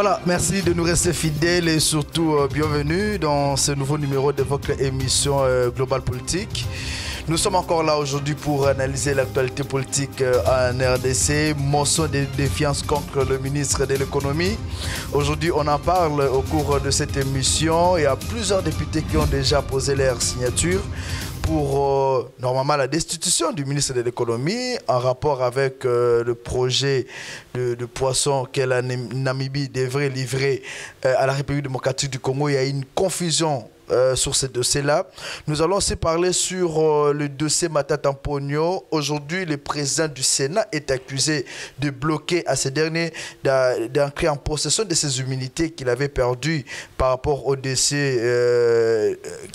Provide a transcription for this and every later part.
Voilà, merci de nous rester fidèles et surtout bienvenue dans ce nouveau numéro de votre émission Global Politique. Nous sommes encore là aujourd'hui pour analyser l'actualité politique en RDC, motion de défiance contre le ministre de l'économie. Aujourd'hui, on en parle au cours de cette émission. Il y a plusieurs députés qui ont déjà posé leur signature pour normalement la destitution du ministre de l'économie en rapport avec le projet de poisson que la Namibie devrait livrer à la République démocratique du Congo. Il y a une confusion sur ce dossier-là. Nous allons aussi parler sur le dossier Matata Mpogno. Aujourd'hui, le président du Sénat est accusé de bloquer à ce dernier d'entrer en possession de ses immunités qu'il avait perdues par rapport au dossier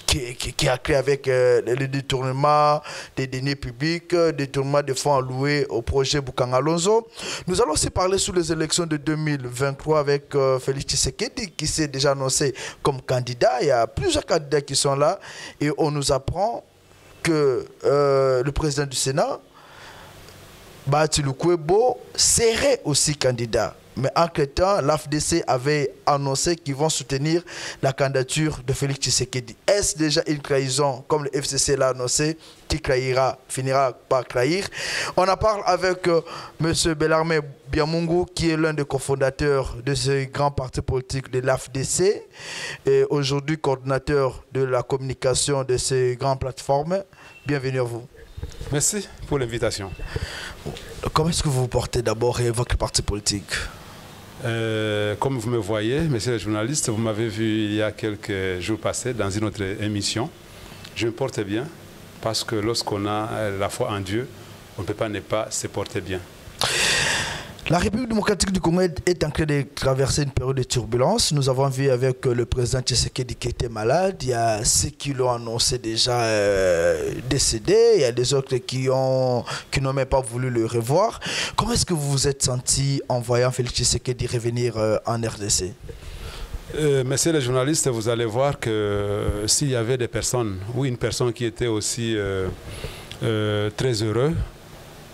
qui a créé avec le détournement des deniers publics, détournement des fonds alloués au projet Bukanga Lonzo. Nous allons aussi parler sur les élections de 2023 avec Félix Tshisekedi qui s'est déjà annoncé comme candidat. Il y a plusieurs candidats qui sont là et on nous apprend que le président du Sénat, Bahati Lukwebo, serait aussi candidat. Mais entre-temps, l'AFDC avait annoncé qu'ils vont soutenir la candidature de Félix Tshisekedi. Est-ce déjà une trahison, comme le FCC l'a annoncé, qui finira par trahir? On en parle avec M. Bellarmé Biamungu, qui est l'un des cofondateurs de ce grand parti politique de l'AFDC, et aujourd'hui coordinateur de la communication de ces grandes plateformes. Bienvenue à vous. Merci pour l'invitation. Comment est-ce que vous vous portez d'abord et votre parti politique? Comme vous me voyez, monsieur le journaliste, vous m'avez vu il y a quelques jours passés dans une autre émission. Je me porte bien parce que lorsqu'on a la foi en Dieu, on ne peut pas ne pas se porter bien. La République démocratique du Congo est en train de traverser une période de turbulence. Nous avons vu avec le président Tshisekedi qui était malade. Il y a ceux qui l'ont annoncé déjà décédé. Il y a des autres qui n'ont même pas voulu le revoir. Comment est-ce que vous vous êtes senti en voyant Félix Tshisekedi revenir en RDC? Monsieur le journaliste, vous allez voir que s'il y avait des personnes, ou une personne qui était aussi très heureux,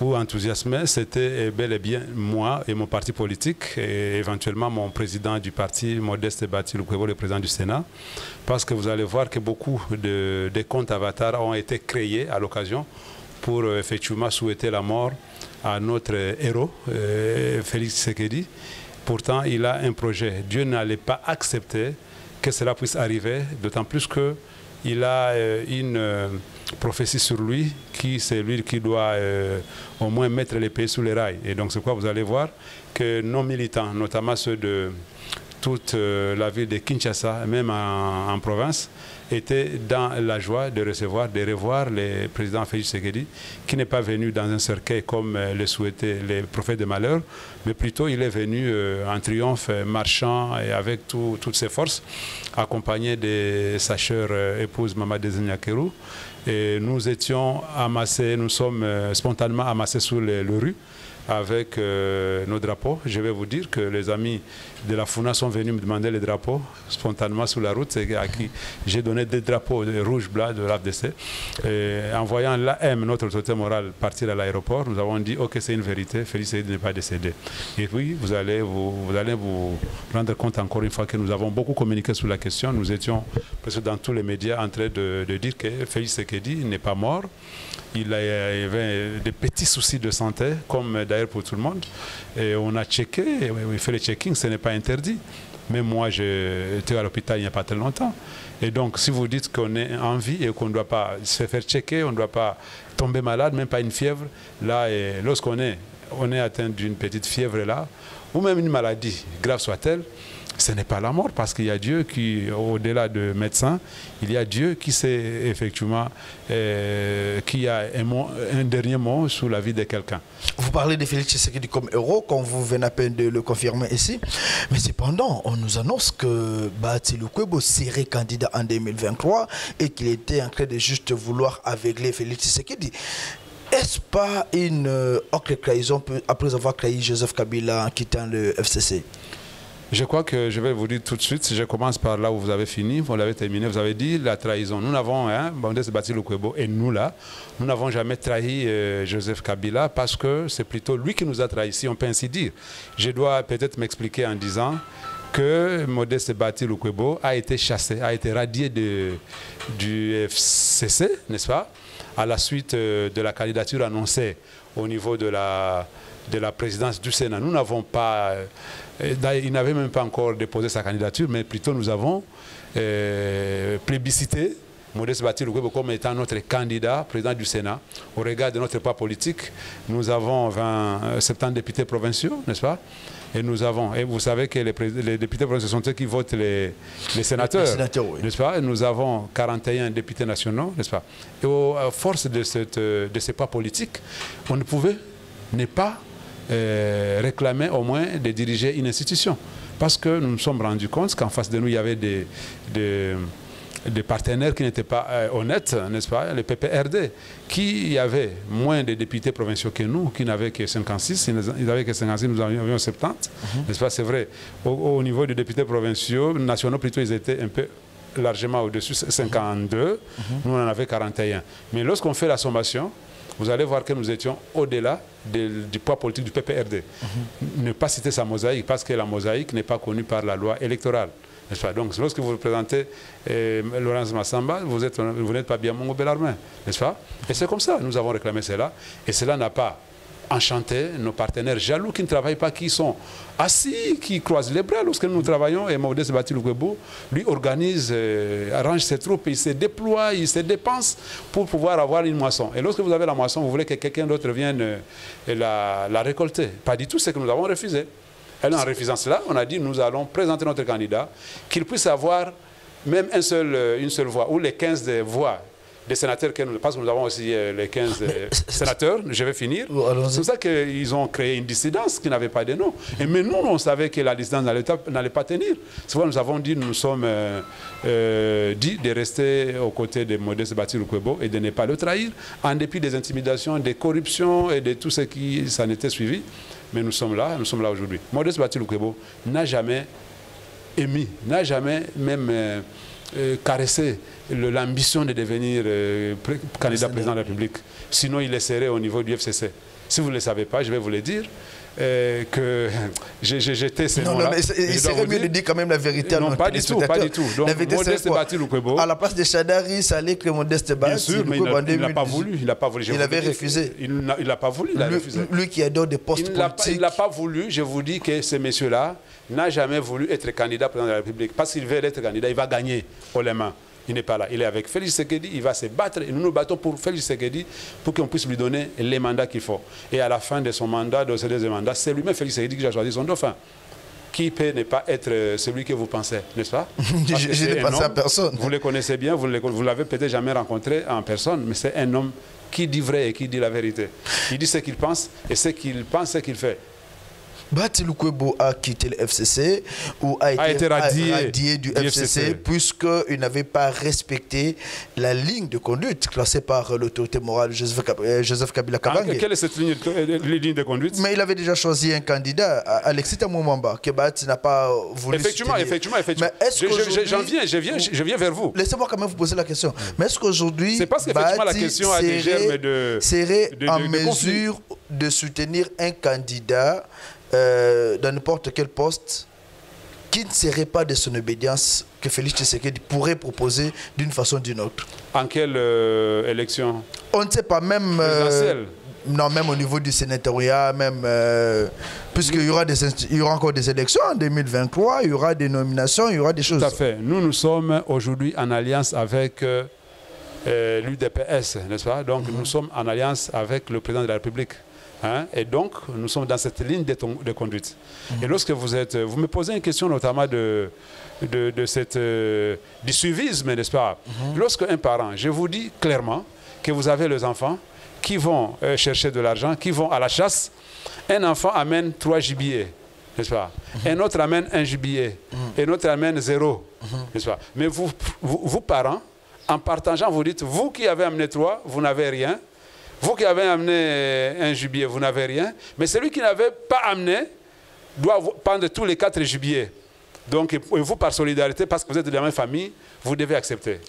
ou enthousiasmé, c'était bel et bien moi et mon parti politique et éventuellement mon président du parti, Modeste Bahati Lukwebo, le président du Sénat, parce que vous allez voir que beaucoup de comptes avatars ont été créés à l'occasion pour effectivement souhaiter la mort à notre héros, Félix Tshisekedi. Pourtant, il a un projet. Dieu n'allait pas accepter que cela puisse arriver, d'autant plus qu'il a une prophétie sur lui, c'est lui qui doit au moins mettre les pays sous les rails. Et donc c'est quoi vous allez voir que nos militants, notamment ceux de toute la ville de Kinshasa, même en province, étaient dans la joie de recevoir, de revoir le président Félix Tshisekedi, qui n'est pas venu dans un cercueil comme le souhaitaient les prophètes de malheur, mais plutôt il est venu en triomphe, marchant et avec toutes ses forces, accompagné de sa chère épouse Mama Désigna Kerou. Et nous étions amassés, nous sommes spontanément amassés sur les rues avec nos drapeaux. Je vais vous dire que les amis de la FUNA sont venus me demander les drapeaux spontanément sur la route, à qui j'ai donné des drapeaux rouges, blancs de l'AFDC. En voyant l'AM, notre autorité morale, partir à l'aéroport, nous avons dit ok, c'est une vérité, Félix n'est pas décédé. Et puis vous allez vous rendre compte encore une fois que nous avons beaucoup communiqué sur la question. Nous étions presque dans tous les médias en train de dire que Félix Tshisekedi n'est pas mort. Il avait des petits soucis de santé, comme d'ailleurs pour tout le monde. Et on a checké, il fait le checking, ce n'est pas interdit. Mais moi, j'étais à l'hôpital il n'y a pas très longtemps. Et donc, si vous dites qu'on est en vie et qu'on ne doit pas se faire checker, on ne doit pas tomber malade, même pas une fièvre, là, lorsqu'on est atteint d'une petite fièvre là, ou même une maladie, grave soit-elle, ce n'est pas la mort, parce qu'il y a Dieu qui, au-delà de médecins, il y a Dieu qui sait effectivement, qui a un dernier mot sur la vie de quelqu'un. Vous parlez de Félix Tshisekedi comme héros, comme vous venez à peine de le confirmer ici, mais cependant, on nous annonce que Bahati Lukwebo serait candidat en 2023 et qu'il était en train de juste vouloir aveugler Félix Tshisekedi. Est-ce pas une autre trahison après avoir trahi Joseph Kabila en quittant le FCC? Je crois que je vais vous dire tout de suite, si je commence par là où vous avez fini, vous l'avez terminé, vous avez dit la trahison. Nous n'avons, Modeste Bahati Lukwebo et nous là, nous n'avons jamais trahi Joseph Kabila parce que c'est plutôt lui qui nous a trahis, si on peut ainsi dire. Je dois peut-être m'expliquer en disant que Modeste Bati Lukwebo a été chassé, a été radié du FCC, n'est-ce pas, à la suite de la candidature annoncée au niveau de la présidence du Sénat. Nous n'avons pas, il n'avait même pas encore déposé sa candidature, mais plutôt nous avons plébiscité Modeste Bati Lukwebo comme étant notre candidat président du Sénat. Au regard de notre poids politique, nous avons 70 députés provinciaux, n'est-ce pas? Et nous avons, et vous savez que les députés provinciaux sont ceux qui votent les sénateurs, oui. n'est-ce pas? Et nous avons 41 députés nationaux, n'est-ce pas? Et à force de ces poids politiques, on ne pouvait ne pas réclamer au moins de diriger une institution. Parce que nous nous sommes rendus compte qu'en face de nous, il y avait des partenaires qui n'étaient pas honnêtes, n'est-ce pas? Le PPRD, qui avait moins de députés provinciaux que nous, qui n'avaient que 56, ils n'avaient que 56, nous avions 70, n'est-ce pas? C'est vrai. Au niveau des députés provinciaux, nationaux plutôt, ils étaient un peu largement au-dessus, 52, nous on en avait 41. Mais lorsqu'on fait la sommation, vous allez voir que nous étions au-delà du poids politique du PPRD. Ne pas citer sa mosaïque, parce que la mosaïque n'est pas connue par la loi électorale. Donc, lorsque vous représentez Laurence Massamba, vous n'êtes pas bien Mongo Bellarmin, n'est-ce pas? Et c'est comme ça, nous avons réclamé cela. Et cela n'a pas enchanté nos partenaires jaloux qui ne travaillent pas, qui sont assis, qui croisent les bras lorsque nous travaillons. Et Modeste Bati Lukwebo, lui, organise, arrange ses troupes, il se déploie, il se dépense pour pouvoir avoir une moisson. Et lorsque vous avez la moisson, vous voulez que quelqu'un d'autre vienne la récolter. Pas du tout, c'est que nous avons refusé. Et en refusant cela, on a dit nous allons présenter notre candidat, qu'il puisse avoir même une seule voix, ou les 15 voix des sénateurs, parce que nous avons aussi les 15 sénateurs, je vais finir. C'est pour ça qu'ils ont créé une dissidence qui n'avait pas de nom. Mais nous, on savait que la dissidence n'allait pas tenir. C'est pourquoi nous avons dit, nous sommes dit de rester aux côtés de Modeste Bati Lukwebo et de ne pas le trahir, en dépit des intimidations, des corruptions et de tout ce qui s'en était suivi. Mais nous sommes là aujourd'hui. Modeste Bati Lukwebo n'a jamais émis, n'a jamais même caressé l'ambition de devenir candidat président de la République. Sinon, il serait au niveau du FCC. Si vous ne le savez pas, je vais vous le dire. Que j'étais ces mots-là. Non, mais il serait mieux de dire quand même la vérité. Non, pas du tout, pas du tout. Donc, Modeste Bati Lukwebo, à la place de Chadari, ça allait que Modeste Bati Lukwebo, bien sûr, mais il n'a pas voulu. Il avait refusé. Il n'a pas voulu, il a refusé. Lui qui adore des postes politiques. Il n'a pas voulu, je vous dis que ce monsieur-là n'a jamais voulu être candidat président de la République. Parce qu'il veut être candidat, il va gagner au Léman. Il n'est pas là. Il est avec Félix Tshisekedi, il va se battre. Et nous nous battons pour Félix Tshisekedi pour qu'on puisse lui donner les mandats qu'il faut. Et à la fin de son mandat, de ses deuxièmes mandats, c'est lui-même Félix Tshisekedi qui a choisi son dauphin. Qui peut ne pas être celui que vous pensez, n'est-ce pas? Je n'ai pensé à personne. Vous le connaissez bien, vous l'avez peut-être jamais rencontré en personne, mais c'est un homme qui dit vrai et qui dit la vérité. Il dit ce qu'il pense et ce qu'il pense, ce qu'il fait. Bati Lukwebo a quitté le FCC ou a été radié du FCC puisqu'il n'avait pas respecté la ligne de conduite classée par l'autorité morale Joseph Kabila Kabange. Quelle est cette ligne de conduite? Mais il avait déjà choisi un candidat, Alexis Moumamba, que Bati n'a pas voulu Effectivement. Je viens vers vous. Laissez-moi quand même vous poser la question. Mais est-ce qu'aujourd'hui, c'est parce qu'effectivement la question a des germes serait en mesure de soutenir un candidat dans n'importe quel poste qui ne serait pas de son obédience que Félix Tshisekedi pourrait proposer d'une façon ou d'une autre? En quelle élection? On ne sait pas, même non, même au niveau du sénatoriat, même puisqu'il y aura encore des élections en 2023, il y aura des nominations, il y aura des choses. Tout à fait. Nous sommes aujourd'hui en alliance avec l'UDPS, n'est-ce pas? Donc nous sommes en alliance avec le président de la République. Hein? Et donc, nous sommes dans cette ligne de conduite. Et lorsque vous me posez une question notamment du suivisme, n'est-ce pas? Lorsque un parent, je vous dis clairement que vous avez les enfants qui vont chercher de l'argent, qui vont à la chasse, un enfant amène 3 gibiers, n'est-ce pas? Un autre amène 1 gibier, un autre amène 0, n'est-ce pas? Mais vous parents, en partageant, vous dites, vous qui avez amené 3, vous n'avez rien. Vous qui avez amené un gibier, vous n'avez rien. Mais celui qui n'avait pas amené doit prendre tous les 4 gibiers. Donc, vous, par solidarité, parce que vous êtes de la même famille, vous devez accepter.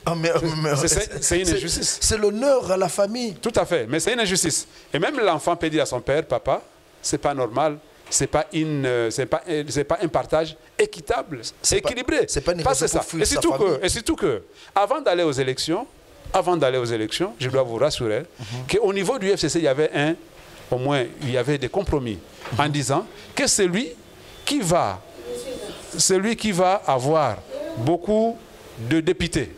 C'est une injustice. C'est l'honneur à la famille. Tout à fait. Mais c'est une injustice. Et même l'enfant peut dire à son père, papa, c'est pas normal c'est pas un partage équitable, c'est équilibré. C'est pas une raison pour fuir sa famille. Et surtout que, avant d'aller aux élections, je dois vous rassurer qu'au niveau du FCC, il y avait au moins, il y avait des compromis en disant que celui qui va avoir beaucoup de députés,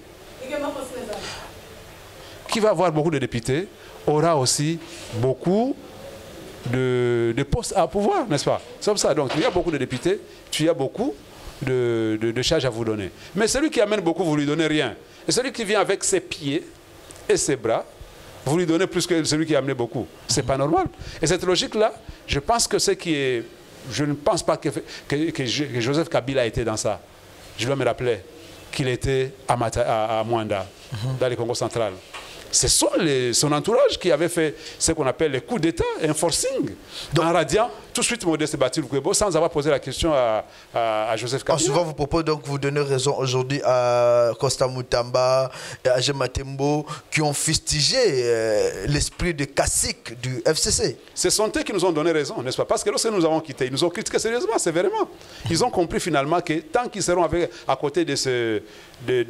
aura aussi beaucoup de postes à pouvoir, n'est-ce pas? C'est comme ça. Donc, il y a beaucoup de députés, tu as beaucoup de charges à vous donner. Mais celui qui amène beaucoup, vous ne lui donnez rien. Et celui qui vient avec ses pieds et ses bras, vous lui donnez plus que celui qui a amené beaucoup. Ce n'est pas normal. Et cette logique-là, je pense que je ne pense pas que Joseph Kabila était dans ça. Je dois me rappeler qu'il était à Mwanda, dans le Congo central. C'est son entourage qui avait fait ce qu'on appelle les coups d'État, un forcing, en radiant tout de suite Modeste Batil Lukwebo sans avoir posé la question à Joseph Kabila. En suivant vos propos, donc, vous donnez raison aujourd'hui à Constant Moutamba et à Gematembo qui ont fustigé l'esprit de cacique du FCC. Ce sont eux qui nous ont donné raison, n'est-ce pas? Parce que lorsque nous avons quitté, ils nous ont critiqué sérieusement, sévèrement. Ils ont compris finalement que tant qu'ils seront à côté de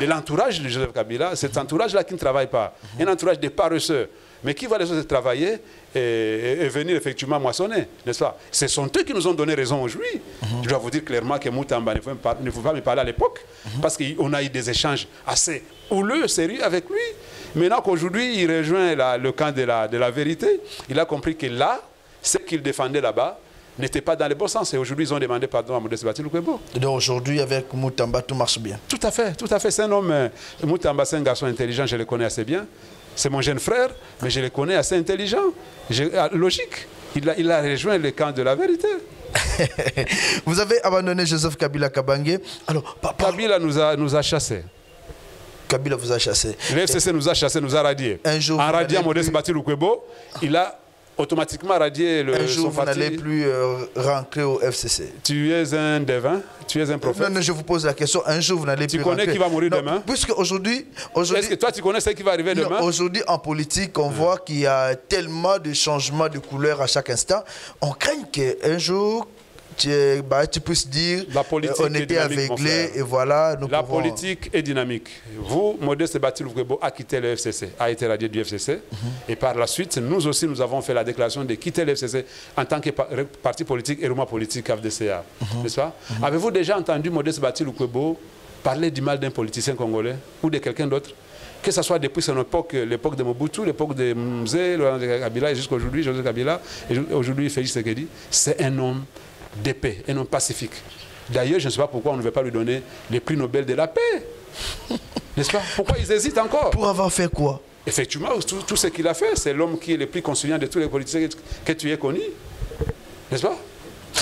l'entourage de Joseph Kabila, cet entourage-là qui ne travaille pas, un entourage de paresseux, mais qui va les autres travailler et venir effectivement moissonner, n'est-ce pas? Ce sont eux qui nous ont donné raison aujourd'hui. Je dois vous dire clairement que Moutamba ne faut pas me parler à l'époque, parce qu'on a eu des échanges assez houleux, sérieux avec lui. Maintenant qu'aujourd'hui, il rejoint le camp de la vérité, il a compris que là, ce qu'il défendait là-bas n'était pas dans le bon sens. Et aujourd'hui, ils ont demandé pardon à Modeste Batil Lukwebo. Donc aujourd'hui, avec Moutamba, tout marche bien. Tout à fait, tout à fait. C'est un homme, Moutamba, c'est un garçon intelligent, je le connais assez bien. C'est mon jeune frère, mais je le connais assez intelligent. Logique, il a rejoint le camp de la vérité. Vous avez abandonné Joseph Kabila Kabange. Alors, Kabila nous a chassés. Kabila vous a chassé. Le FCC nous a chassés, nous a radiés. Un jour, en radiant Modeste Batil Lukwebo, il a automatiquement radié un jour, vous n'allez plus rentrer au FCC. Tu es un devin, tu es un prophète. Non, je vous pose la question. Un jour, vous n'allez plus rentrer. Tu connais qui va mourir demain? Puisque aujourd'hui... Est-ce que toi, tu connais ce qui va arriver demain? Aujourd'hui, en politique, on voit qu'il y a tellement de changements de couleur à chaque instant. On craint qu'un jour... tu puisses dire on était aveuglés et voilà. La politique est dynamique. Vous, Modeste Batil Lukwebo, a quitté le FCC, a été radié du FCC. Et par la suite, nous aussi, nous avons fait la déclaration de quitter le FCC en tant que parti politique et mouvement politique AFDCA. N'est-ce pas? Avez-vous déjà entendu Modeste Batil Lukwebo parler du mal d'un politicien congolais ou de quelqu'un d'autre? Que ce soit depuis son époque, l'époque de Mobutu, l'époque de Mzee, Laurent Kabila, et jusqu'à aujourd'hui, Joseph Kabila, et aujourd'hui, Félix Tshisekedi, c'est un homme d'épée, un homme pacifique. D'ailleurs, je ne sais pas pourquoi on ne veut pas lui donner le prix Nobel de la paix. N'est-ce pas? Pourquoi ils hésitent encore? Pour avoir fait quoi? Effectivement, tout ce qu'il a fait, c'est l'homme qui est le plus conciliant de tous les politiciens que tu aies connus. N'est-ce pas?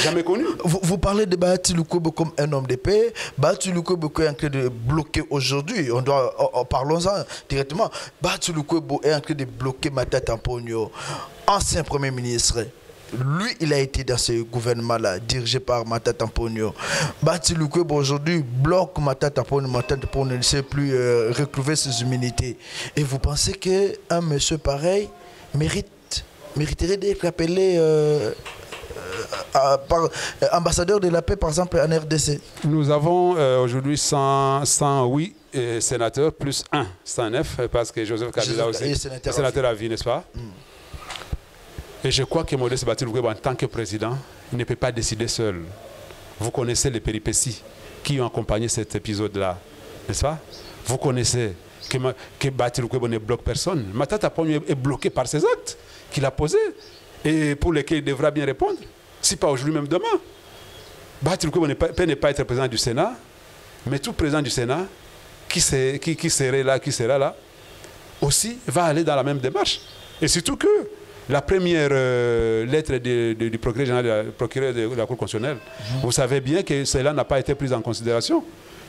Jamais connu. Vous parlez de Batil Lukwebo comme un homme de paix. Batil Lukwebo est en train de bloquer aujourd'hui. Parlons-en directement. Batil Lukwebo est en train de bloquer Matata Ponyo, ancien Premier ministre. Lui, il a été dans ce gouvernement-là, dirigé par Matata Ponyo. Batil Lukwebo aujourd'hui bloque Matata Ponyo. Matata Ponyo ne sait plus recouvrer ses immunités. Et vous pensez qu'un monsieur pareil mériterait d'être appelé ambassadeur de la paix, par exemple, en RDC? Nous avons aujourd'hui 108 sénateurs, plus 109, parce que Joseph Kabila aussi est sénateur à vie, n'est-ce pas? Et je crois que Modeste Batil Lukwebo, en tant que président, il ne peut pas décider seul. Vous connaissez les péripéties qui ont accompagné cet épisode-là, n'est-ce pas? Vous connaissez que Batil Lukwebo ne bloque personne. Matata Ponyo est bloqué par ses actes qu'il a posés et pour lesquels il devra bien répondre. Si pas aujourd'hui, même demain. Batil Lukwebo peut ne pas être président du Sénat, mais tout président du Sénat qui sera là, aussi va aller dans la même démarche. Et surtout que la première lettre du procureur général, procureur de la Cour constitutionnelle, vous savez bien que cela n'a pas été pris en considération.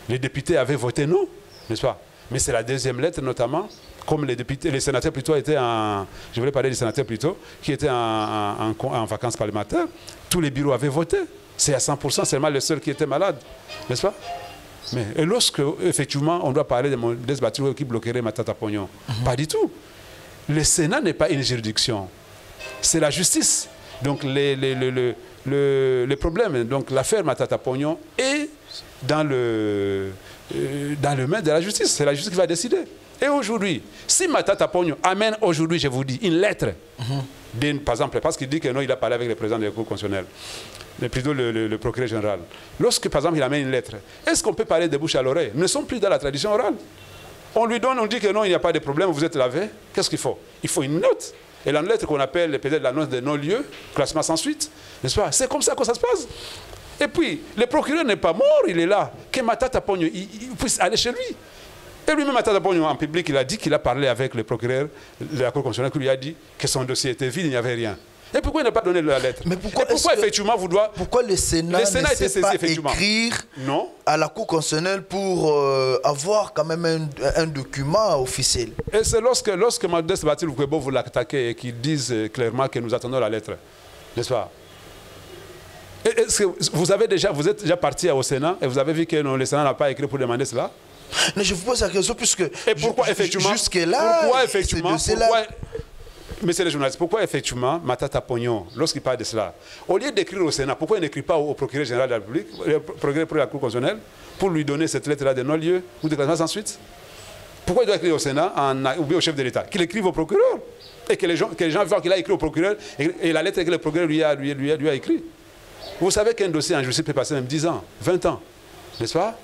Les députés avaient voté non, n'est-ce pas? Mais c'est la deuxième lettre, notamment, comme les sénateurs plutôt étaient je voulais parler des sénateurs plutôt, qui étaient en vacances parlementaires, tous les bureaux avaient voté. C'est à 100% seulement les seuls qui étaient malades, n'est-ce pas? Et lorsque, effectivement, on doit parler de Modeste Batil Lukwebo qui bloquerait Matata Ponyo, pas du tout. Le Sénat n'est pas une juridiction. C'est la justice. Donc le problème. Donc l'affaire Matata Pognon est dans le main de la justice. C'est la justice qui va décider. Et aujourd'hui, si Matata Pognon amène aujourd'hui, je vous dis, une lettre, par exemple, parce qu'il dit que non, il a parlé avec le président de la Cour constitutionnelle, mais plutôt le procureur général. Lorsque, par exemple, il amène une lettre, est-ce qu'on peut parler de bouche à l'oreille? Nous ne sommes plus dans la tradition orale. On lui donne, on dit que non, il n'y a pas de problème, vous êtes lavé. Qu'est-ce qu'il faut? Il faut une note. Et la lettre qu'on appelle peut-être la note de non-lieu, classement sans suite, n'est-ce pas? C'est comme ça que ça se passe. Et puis, le procureur n'est pas mort, il est là. Que Matata Pognon il puisse aller chez lui. Et lui-même, Matata Pognon, en public, il a dit qu'il a parlé avec le procureur de la Cour constitutionnelle, qui lui a dit que son dossier était vide, il n'y avait rien. Et pourquoi il n'a pas donné la lettre? Mais pourquoi effectivement, vous doit... Pourquoi le Sénat ne sait pas écrire à la Cour constitutionnelle pour avoir quand même un document officiel? Et c'est lorsque Modeste Batil Lukwebo vous l'attaquez et qu'ils disent clairement que nous attendons la lettre, n'est-ce pas? Est-ce que vous êtes déjà parti au Sénat et vous avez vu que non, le Sénat n'a pas écrit pour demander cela? Mais je vous pose la question puisque... Et pourquoi effectivement... Jusque-là, Messieurs les journalistes, pourquoi effectivement Matata Pognon, lorsqu'il parle de cela, au lieu d'écrire au Sénat, pourquoi il n'écrit pas au procureur général de la République, au procureur pour la Cour constitutionnelle, pour lui donner cette lettre-là de non-lieu ou de classement sans suite? Pourquoi il doit écrire au Sénat ou bien au chef de l'État? Qu'il écrive au procureur et que les gens voient qu'il a écrit au procureur et la lettre que le procureur lui a écrite. Vous savez qu'un dossier en justice peut passer même 10 ans, 20 ans, n'est-ce pas,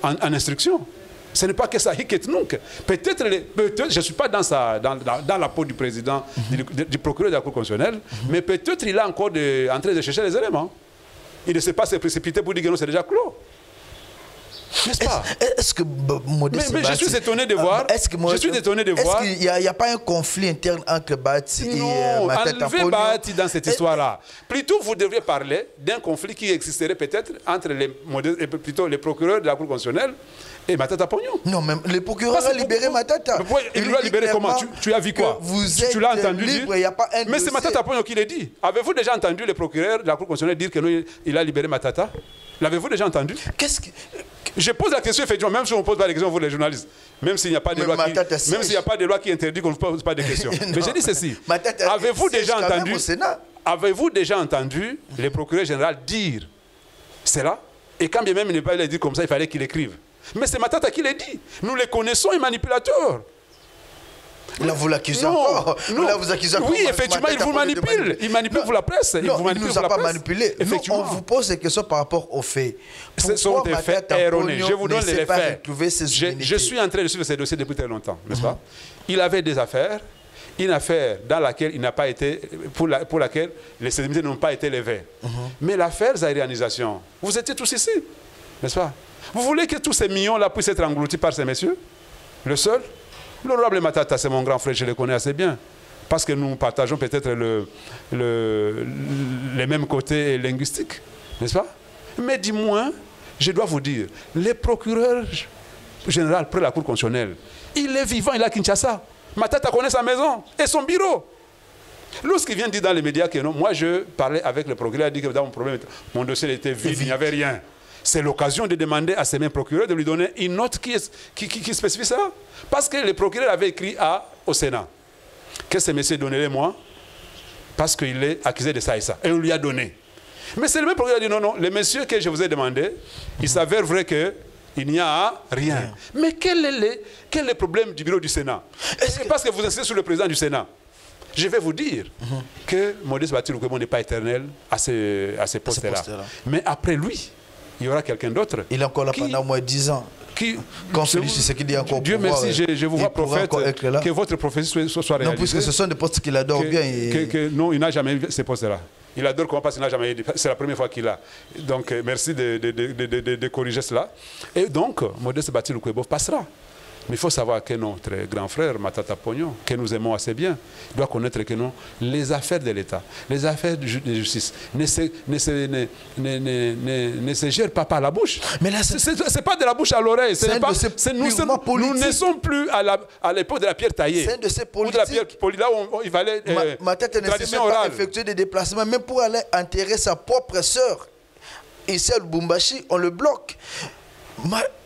en instruction. Ce n'est pas que ça, peut-être, je ne suis pas dans la peau du président, du procureur de la Cour constitutionnelle, mais peut-être il est encore en train de chercher les éléments. Il ne sait pas se précipiter pour dire que non, c'est déjà clos. N'est-ce pas? Est-ce que Modeste mais je suis étonné de voir. Est-ce qu'il n'y a pas un conflit interne entre Bahati et Matata Pognon? Enlevez Bahati dans cette histoire-là. Plutôt, vous devriez parler d'un conflit qui existerait peut-être entre les procureurs de la Cour constitutionnelle et Matata Pognon. Non, mais le procureur a libéré Matata. Il l'a libéré comment? Tu as vu quoi? Tu l'as entendu libre, dire? Mais c'est Matata Pognon qui l'a dit. Avez-vous déjà entendu le procureur de la Cour constitutionnelle dire qu'il a libéré Matata? L'avez-vous déjà entendu? Je pose la question effectivement, même si on pose pas la question, vous les journalistes, même s'il n'y a pas de loi qui interdit qu'on ne pose pas de questions. Mais je dis ceci, avez-vous déjà entendu le procureur général dire cela? Et quand bien même il n'est pas allé dire comme ça, il fallait qu'il écrive. Mais c'est Matata qui l'a dit. Nous les connaissons, les manipulateurs. Là, vous l'accusez encore. Là, vous accusez encore. Oui, effectivement, il vous manipule. Il manipule pour la presse. Il ne nous a pas manipulé. On vous pose des questions par rapport aux faits. Ce sont des faits erronés. Je vous donne les faits. Je suis en train de suivre ces dossiers depuis très longtemps, n'est-ce pas? Il avait des affaires, une affaire dans laquelle il n'a pas été, pour laquelle les indemnités n'ont pas été levées. Mais l'affaire Zaïrianisation, vous étiez tous ici, n'est-ce pas? Vous voulez que tous ces millions-là puissent être engloutis par ces messieurs? Le seul? L'honorable Matata, c'est mon grand frère, je le connais assez bien. Parce que nous partageons peut-être les mêmes côtés linguistiques, n'est-ce pas? Mais du moins, je dois vous dire, le procureur général près de la Cour constitutionnelle, il est vivant, il est à Kinshasa. Matata connaît sa maison et son bureau. Lorsqu'il vient dire dans les médias que non, moi je parlais avec le procureur, il a dit que dans mon problème, mon dossier était vide, il n'y avait rien. C'est l'occasion de demander à ces mêmes procureurs de lui donner une note qui spécifie ça. Parce que le procureur avait écrit au Sénat que ce monsieur donnez-le-moi parce qu'il est accusé de ça et ça. Et on lui a donné. Mais c'est le même procureur qui a dit non, le monsieur que je vous ai demandé, il s'avère vrai qu'il n'y a rien. Mais quel est le problème du bureau du Sénat? Parce que vous insistez sur le président du Sénat. Je vais vous dire que Modeste Batil Lukwebo n'est pas éternel à ces postes-là. Mais après lui, il y aura quelqu'un d'autre. Il est encore là pendant au moins 10 ans. Quand celui-ci, c'est qu'il est encore Dieu pouvoir, merci, je vous vois prophète, que votre prophétie soit réalisée. Non, puisque ce sont des postes qu'il adore bien. Non, il n'a jamais eu ces postes-là. Il adore comment parce qu'il n'a jamais eu. C'est la première fois qu'il a. Donc, merci de corriger cela. Et donc, Modeste Batil Lukwebo passera. Mais il faut savoir que notre grand frère, Matata Pognon, que nous aimons assez bien, doit connaître que non, les affaires de l'État, les affaires de justice ne se gèrent pas par la bouche. Mais là, c'est pas de la bouche à l'oreille. Nous ne sommes plus à l'époque de la pierre taillée. C'est un de ces politiques. Ou de la pierre polie, là où il fallait Matata ne sait pas effectuer des déplacements, même pour aller enterrer sa propre sœur. Ici à Lubumbashi, on le bloque.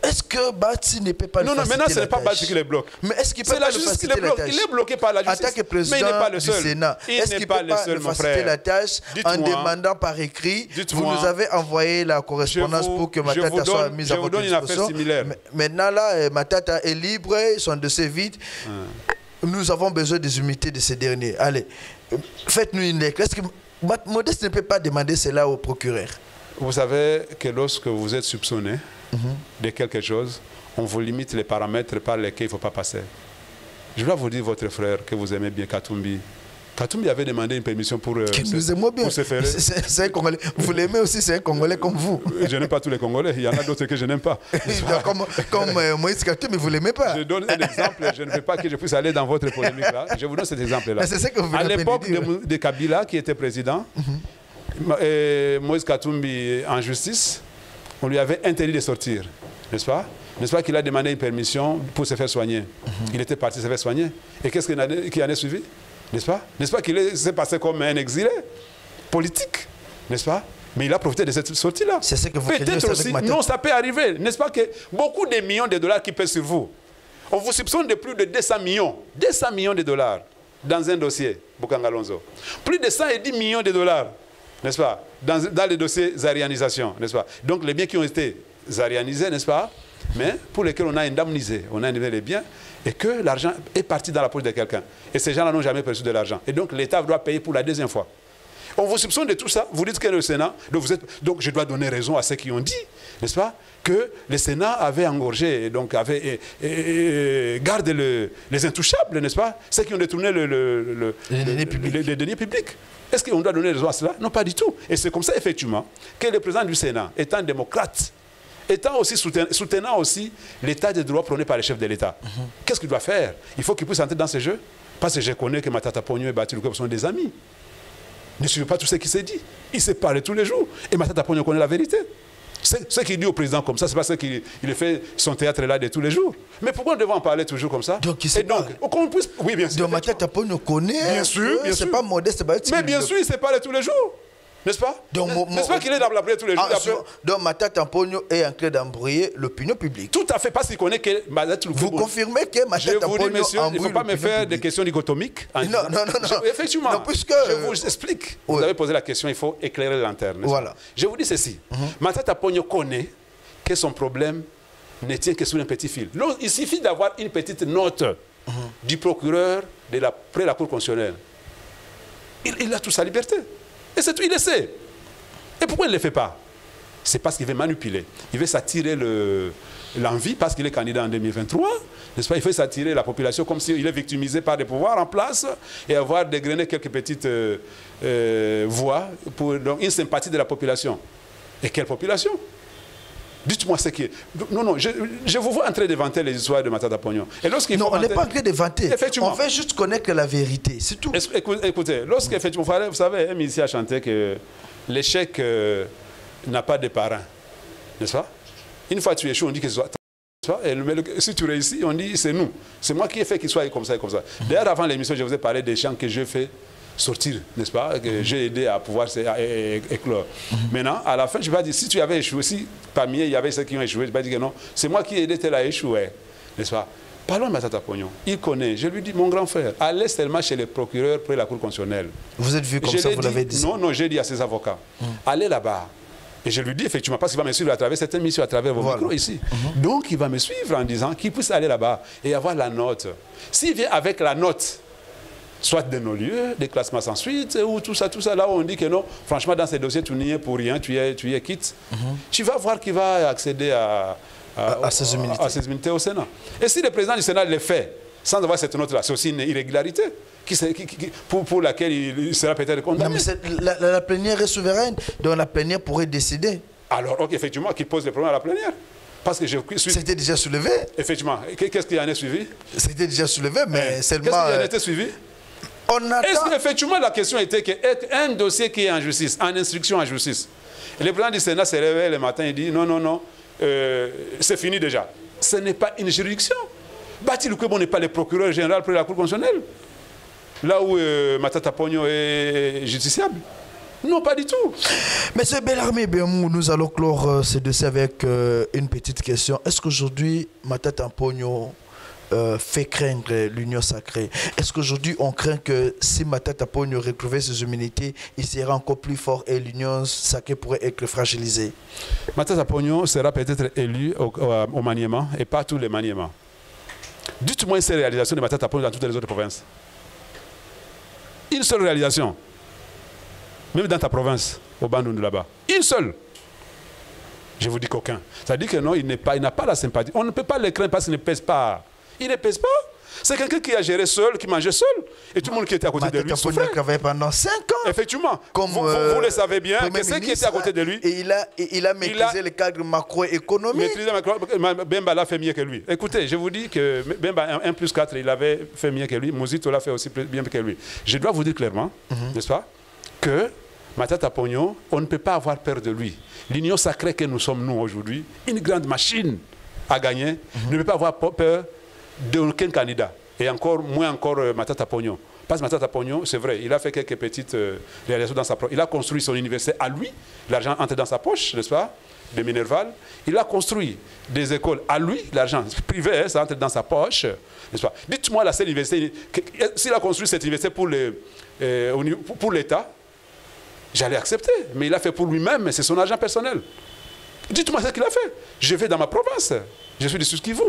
Est-ce que Bati ne peut pas Non, non, maintenant ce n'est pas Bati qui les bloque. Mais est-ce qu'il peut pas pas la justice qui les bloque? Il est bloqué par la justice. En tant que président mais il n'est pas le seul. Du Sénat, est-ce qu'il peut pas faciliter la tâche en demandant par écrit? Vous nous avez envoyé la correspondance pour que Matata soit mise à votre disposition. Maintenant là, Matata est libre, son dossier vide. Nous avons besoin des humilités de ces derniers. Allez, faites-nous une lettre. Est-ce que Modeste ne peut pas demander cela au procureur? Vous savez que lorsque vous êtes soupçonné de quelque chose, on vous limite les paramètres par lesquels il ne faut pas passer. Je dois vous dire, votre frère, que vous aimez bien Katumbi. Katumbi avait demandé une permission pour, nous aimons bien. Pour se faire. C'est un Congolais. Vous l'aimez aussi, c'est un Congolais comme vous. Je n'aime pas tous les Congolais. Il y en a d'autres que je n'aime pas. Comme Moïse Katumbi, vous ne l'aimez pas. Je donne un exemple. Je ne veux pas que je puisse aller dans votre polémique là. Je vous donne cet exemple-là. C'est ce que vous à l'époque de Kabila, qui était président, Moïse Katumbi en justice, on lui avait interdit de sortir. N'est-ce pas? N'est-ce pas qu'il a demandé une permission pour se faire soigner? Il était parti se faire soigner. Et qu'est-ce qui en est suivi? N'est-ce pas? N'est-ce pas qu'il s'est passé comme un exilé politique? N'est-ce pas? Mais il a profité de cette sortie-là. C'est ce que vous peut-être aussi. Non, ça peut arriver. N'est-ce pas que beaucoup de millions de dollars qui pèsent sur vous, on vous soupçonne de plus de 200 millions. 200 millions de dollars dans un dossier, Bokanga Lonzo. Plus de 110 millions de dollars, n'est-ce pas? Dans le dossier zarianisation, n'est-ce pas? Donc les biens qui ont été zarianisés, n'est-ce pas? Mais pour lesquels on a indemnisé, on a indemnisé les biens, et que l'argent est parti dans la poche de quelqu'un. Et ces gens-là n'ont jamais perçu de l'argent. Et donc l'État doit payer pour la deuxième fois. On vous soupçonne de tout ça. Vous dites que le Sénat... Donc je dois donner raison à ceux qui ont dit, n'est-ce pas, que le Sénat avait engorgé, donc avait gardé les intouchables, n'est-ce pas? Ceux qui ont détourné les deniers publics. Est-ce qu'on doit donner raison à cela? Non, pas du tout. Et c'est comme ça, effectivement, que le président du Sénat, étant démocrate, étant aussi soutenant aussi l'état de droit prôné par les chefs de l'État. Qu'est-ce qu'il doit faire? Il faut qu'il puisse entrer dans ces jeux. Parce que je connais que Matata Ponyo et Bati Lukwebo sont des amis. Ne suivez pas tout ce qui s'est dit. Il se parle tous les jours. Et Matata Ponyo connaît la vérité. Ce qu'il dit au président comme ça, c'est parce qu'il fait son théâtre là de tous les jours. Mais pourquoi nous devons en parler toujours comme ça? Donc, il se parle. Oui, bien sûr. Donc Matata Ponyo connaît. Bien sûr. C'est pas Modeste Bati. Mais bien sûr, il se parle tous les jours. N'est-ce pas? N'est-ce pas qu'il est dans la prière tous les jours? Donc Matata Ponyo est en train d'embrouiller l'opinion publique. Tout à fait, parce qu'il connaît que... Vous confirmez que Matata Ponyo embrouille l'opinion publique? Il ne faut pas me faire des questions dichotomiques. Non. Effectivement, je vous explique. Vous avez posé la question, il faut éclairer la lanterne. Voilà. Je vous dis ceci. Matata Ponyo connaît que son problème ne tient que sur un petit fil. Il suffit d'avoir une petite note du procureur près la Cour constitutionnelle. Il a toute sa liberté. Et c'est tout, il le sait. Et pourquoi il ne le fait pas? C'est parce qu'il veut manipuler. Il veut s'attirer l'envie, parce qu'il est candidat en 2023. N'est-ce pas? Il veut s'attirer la population comme s'il est victimisé par des pouvoirs en place et avoir dégrené quelques petites voix pour donc, une sympathie de la population. Et quelle population? Dites-moi ce qui est... Non, je vous vois en train de vanter les histoires de Matata Ponyo. Non, on n'est pas en train de vanter. On veut juste connaître la vérité, c'est tout. Écoutez, lorsqu'effectivement, vous savez, un musicien a chanté que l'échec n'a pas de parrain. N'est-ce pas? Une fois tu échoues, on dit que c'est toi. Et si tu réussis, on dit c'est nous. C'est moi qui ai fait qu'il soit comme ça et comme ça. D'ailleurs, avant l'émission, je vous ai parlé des chants que j'ai fait sortir, n'est-ce pas, que j'ai aidé à pouvoir éclore. Maintenant, à la fin, je vais dire, si tu avais échoué, si parmi eux, il y avait ceux qui ont échoué, je vais dire que non, c'est moi qui ai aidé tel à échouer, n'est-ce pas? Parlons de Matata Ponyo. Il connaît, je lui dis, mon grand frère, allez seulement chez le procureur près de la Cour constitutionnelle. Vous êtes vu comme ça, vous l'avez dit? Non, j'ai dit à ses avocats, allez là-bas. Et je lui dis effectivement, parce qu'il va me suivre à travers cette émission, à travers vos micros ici. Donc il va me suivre en disant qu'il puisse aller là-bas et avoir la note. S'il vient avec la note, soit de nos lieux, des classements sans suite, ou tout ça, là où on dit que non, franchement, dans ces dossiers, tu n'y es pour rien, tu es quitte. Tu vas voir qu'il va accéder à ses immunités au Sénat. Et si le président du Sénat le fait, sans avoir cette note-là, c'est aussi une irrégularité pour laquelle il sera peut-être condamné. Non, mais la plénière est souveraine, donc la plénière pourrait décider. Alors, ok, effectivement, qu'il pose le problème à la plénière. Parce que c'était déjà soulevé. Effectivement. Qu'est-ce qui en est suivi? C'était déjà soulevé, mais seulement... Qu'est-ce qui en était suivi? Est-ce qu'effectivement la question était qu'un dossier qui est en justice, en instruction en justice, et le président du Sénat se réveille le matin et dit non, c'est fini déjà. Ce n'est pas une juridiction. Bati Lukwebo n'est pas le procureur général près de la Cour constitutionnelle, là où Matata Ponyo est justiciable. Non, pas du tout. Monsieur Bellarmé Bémou, nous allons clore ce dossier avec une petite question. Est-ce qu'aujourd'hui, Matata Ponyo fait craindre l'union sacrée? Est-ce qu'aujourd'hui, on craint que si Matata Ponyo retrouvait ses immunités, il sera encore plus fort et l'union sacrée pourrait être fragilisée? Matata Ponyo sera peut-être élu au maniement et pas tous les maniements. Dites-moi une seule réalisation de Matata Ponyo dans toutes les autres provinces. Une seule réalisation. Même dans ta province, au Bandundu là-bas. Une seule. Je vous dis qu'aucun. Ça dit que non, il n'a pas la sympathie. On ne peut pas le craindre parce qu'il ne pèse pas. Il ne pèse pas. C'est quelqu'un qui a géré seul, qui mangeait seul. Et tout le monde qui était à côté de lui souffrait. Il a travaillé pendant 5 ans. Effectivement. Comme, vous le savez bien, que ceux qui étaient à côté de lui... Et il a maîtrisé le cadre macroéconomique. Maîtrisé Bemba l'a fait mieux que lui. Écoutez, je vous dis que Bemba 1 plus 4, il avait fait mieux que lui. Mozito l'a fait aussi bien que lui. Je dois vous dire clairement, n'est-ce pas, que Matata Ponyo, on ne peut pas avoir peur de lui. L'union sacrée que nous sommes, nous, aujourd'hui, une grande machine à gagner, ne peut pas avoir peur d'aucun candidat. Et encore moins encore Matata Ponyo. Parce que Matata Ponyo, c'est vrai, il a fait quelques petites réalisations dans sa propre... Il a construit son université à lui, l'argent entre dans sa poche, n'est-ce pas, de Minerval. Il a construit des écoles à lui, l'argent privé, ça entre dans sa poche, n'est-ce pas. Dites-moi la seule université, s'il a construit cette université pour l'État, j'allais accepter, mais il a fait pour lui-même, c'est son argent personnel. Dites-moi ce qu'il a fait. Je vais dans ma province, je suis de Souskivu.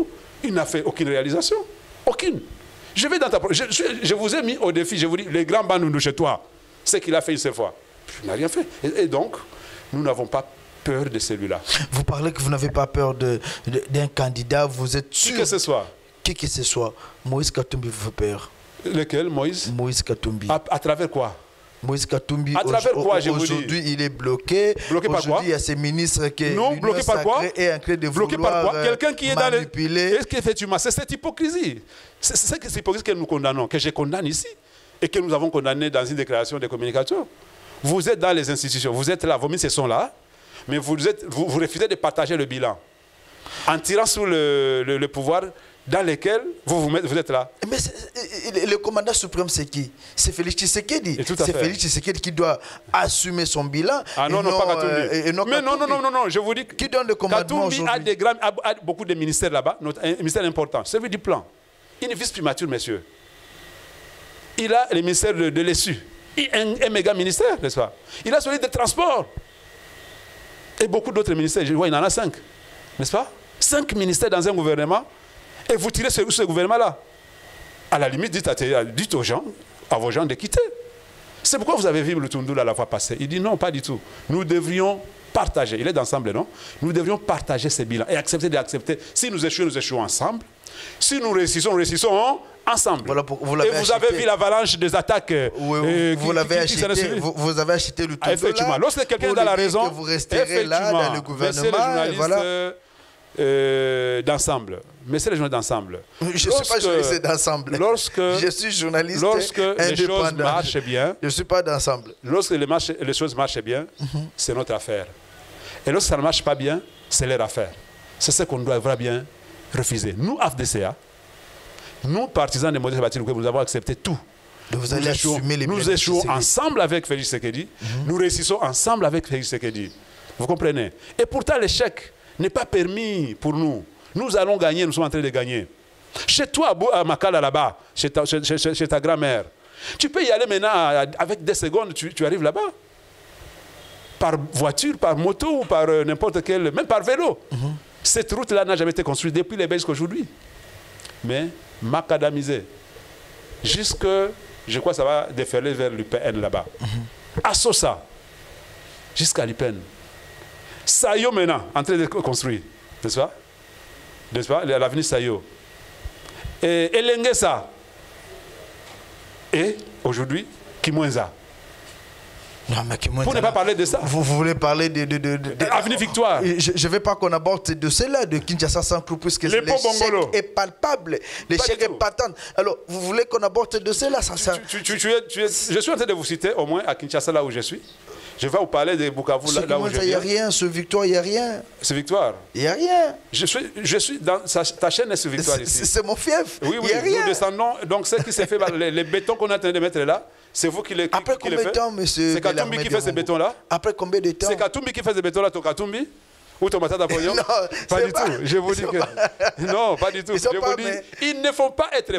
Il n'a fait aucune réalisation, aucune. Je vais dans ta province, je vous ai mis au défi, je vous dis, les grands Bandundu chez toi, ce qu'il a fait une seule fois, il n'a rien fait. Et donc, nous n'avons pas peur de celui-là. Vous parlez que vous n'avez pas peur d'un candidat, vous êtes sûr... Qui que ce soit. Qui que ce soit. Moïse Katumbi vous fait peur. Lequel, Moïse? Moïse Katumbi. À travers quoi? Moïse Katumbi, aujourd'hui, il est bloqué. Bloqué par quoi? Il y a ces ministres qui non, bloqué par quoi? Est en train de bloqué par quoi? Quelqu'un qui est manipuler. Dans les... Est-ce qu'effectivement, c'est cette hypocrisie? C'est cette hypocrisie que nous condamnons, que je condamne ici, et que nous avons condamné dans une déclaration de communication. Vous êtes dans les institutions, vous êtes là, vos ministres sont là, mais vous refusez de partager le bilan. En tirant sous le pouvoir dans lequel vous êtes là. Mais le commandant suprême, c'est qui? C'est Félix Tshisekedi. C'est Félix Tshisekedi qui doit assumer son bilan. Ah non, non, pas Katumbi. Mais non, je vous dis qui donne le commandement aujourd'hui? Katumbi a beaucoup de ministères là-bas, un ministère important, celui du plan. Une vice-primature, messieurs. Il a le ministère de l'ESU, un méga ministère, n'est-ce pas? Il a celui des transports. Et beaucoup d'autres ministères, je vois, il en a 5, n'est-ce pas? 5 ministères dans un gouvernement. Et vous tirez sur ce gouvernement-là. À la limite, dites aux gens, à vos gens de quitter. C'est pourquoi vous avez vu le Tundula la fois passée. Il dit non, pas du tout. Nous devrions partager. Il est d'ensemble, non? Nous devrions partager ces bilans et accepter d'accepter. Si nous échouons ensemble. Si nous réussissons ensemble. Voilà et vous avez vu l'avalanche des attaques. Vous avez acheté le Tundula. Effectivement. Lorsque quelqu'un est dans la raison, vous resterez là dans le gouvernement. D'ensemble. Mais c'est les journalistes d'ensemble. Je ne suis pas journaliste d'ensemble. Je suis journaliste indépendant. Les choses marchent bien. Je ne suis pas d'ensemble. Lorsque les choses marchent bien, c'est notre affaire. Et lorsque ça ne marche pas bien, c'est leur affaire. C'est ce qu'on doit vraiment bien refuser. Nous, AFDCA, nous, partisans des modèles bâtis, nous avons accepté tout. Nous échouons ensemble avec Félix Tshisekedi. Nous réussissons ensemble avec Félix Tshisekedi. Vous comprenez? Et pourtant, l'échec n'est pas permis pour nous. Nous allons gagner, nous sommes en train de gagner. Chez toi, à Makala, là-bas, chez ta grand-mère, tu peux y aller maintenant, avec des secondes, tu arrives là-bas. Par voiture, par moto, ou par n'importe quel, même par vélo. Cette route-là n'a jamais été construite depuis les Belges jusqu'à aujourd'hui. Mais macadamisée. Jusque, je crois que ça va déferler vers l'UPN là-bas. À Sosa, jusqu'à l'UPN. Sayo maintenant, en train de construire, n'est-ce pas? N'est-ce pas? L'avenue Sayo. Et Elengesa. Et aujourd'hui, Kimwenza. Non, mais pour ne pas parler de ça. Vous voulez parler de Avenue Victoire. Je ne veux pas qu'on aborde de cela, de Kinshasa Centre, puisque l'échec est palpable. L'échec est patent. Alors, vous voulez qu'on aborde de cela? Je suis en train de vous citer, au moins à Kinshasa, là où je suis. Je vais vous parler de Bukavu là où je viens. Il n'y a rien, sur Victoire, il n'y a rien. C'est Victoire. Il n'y a rien. Je suis dans ta chaîne est sur Victoire ici. C'est mon fief. Oui, il y a rien. Nous descendons. Donc, ce qui s'est fait, les bétons qu'on est en train de mettre là, c'est vous qui les faites. Après combien de temps, monsieur? C'est Katumbi qui fait ces bétons-là. Après combien de temps? C'est Katumbi qui fait ces bétons-là, ton Katumbi? Ou ton Matata Pognon? Non, pas du tout. Je vous dis que. Non, pas du tout. Je vous dis, ils ne font pas être.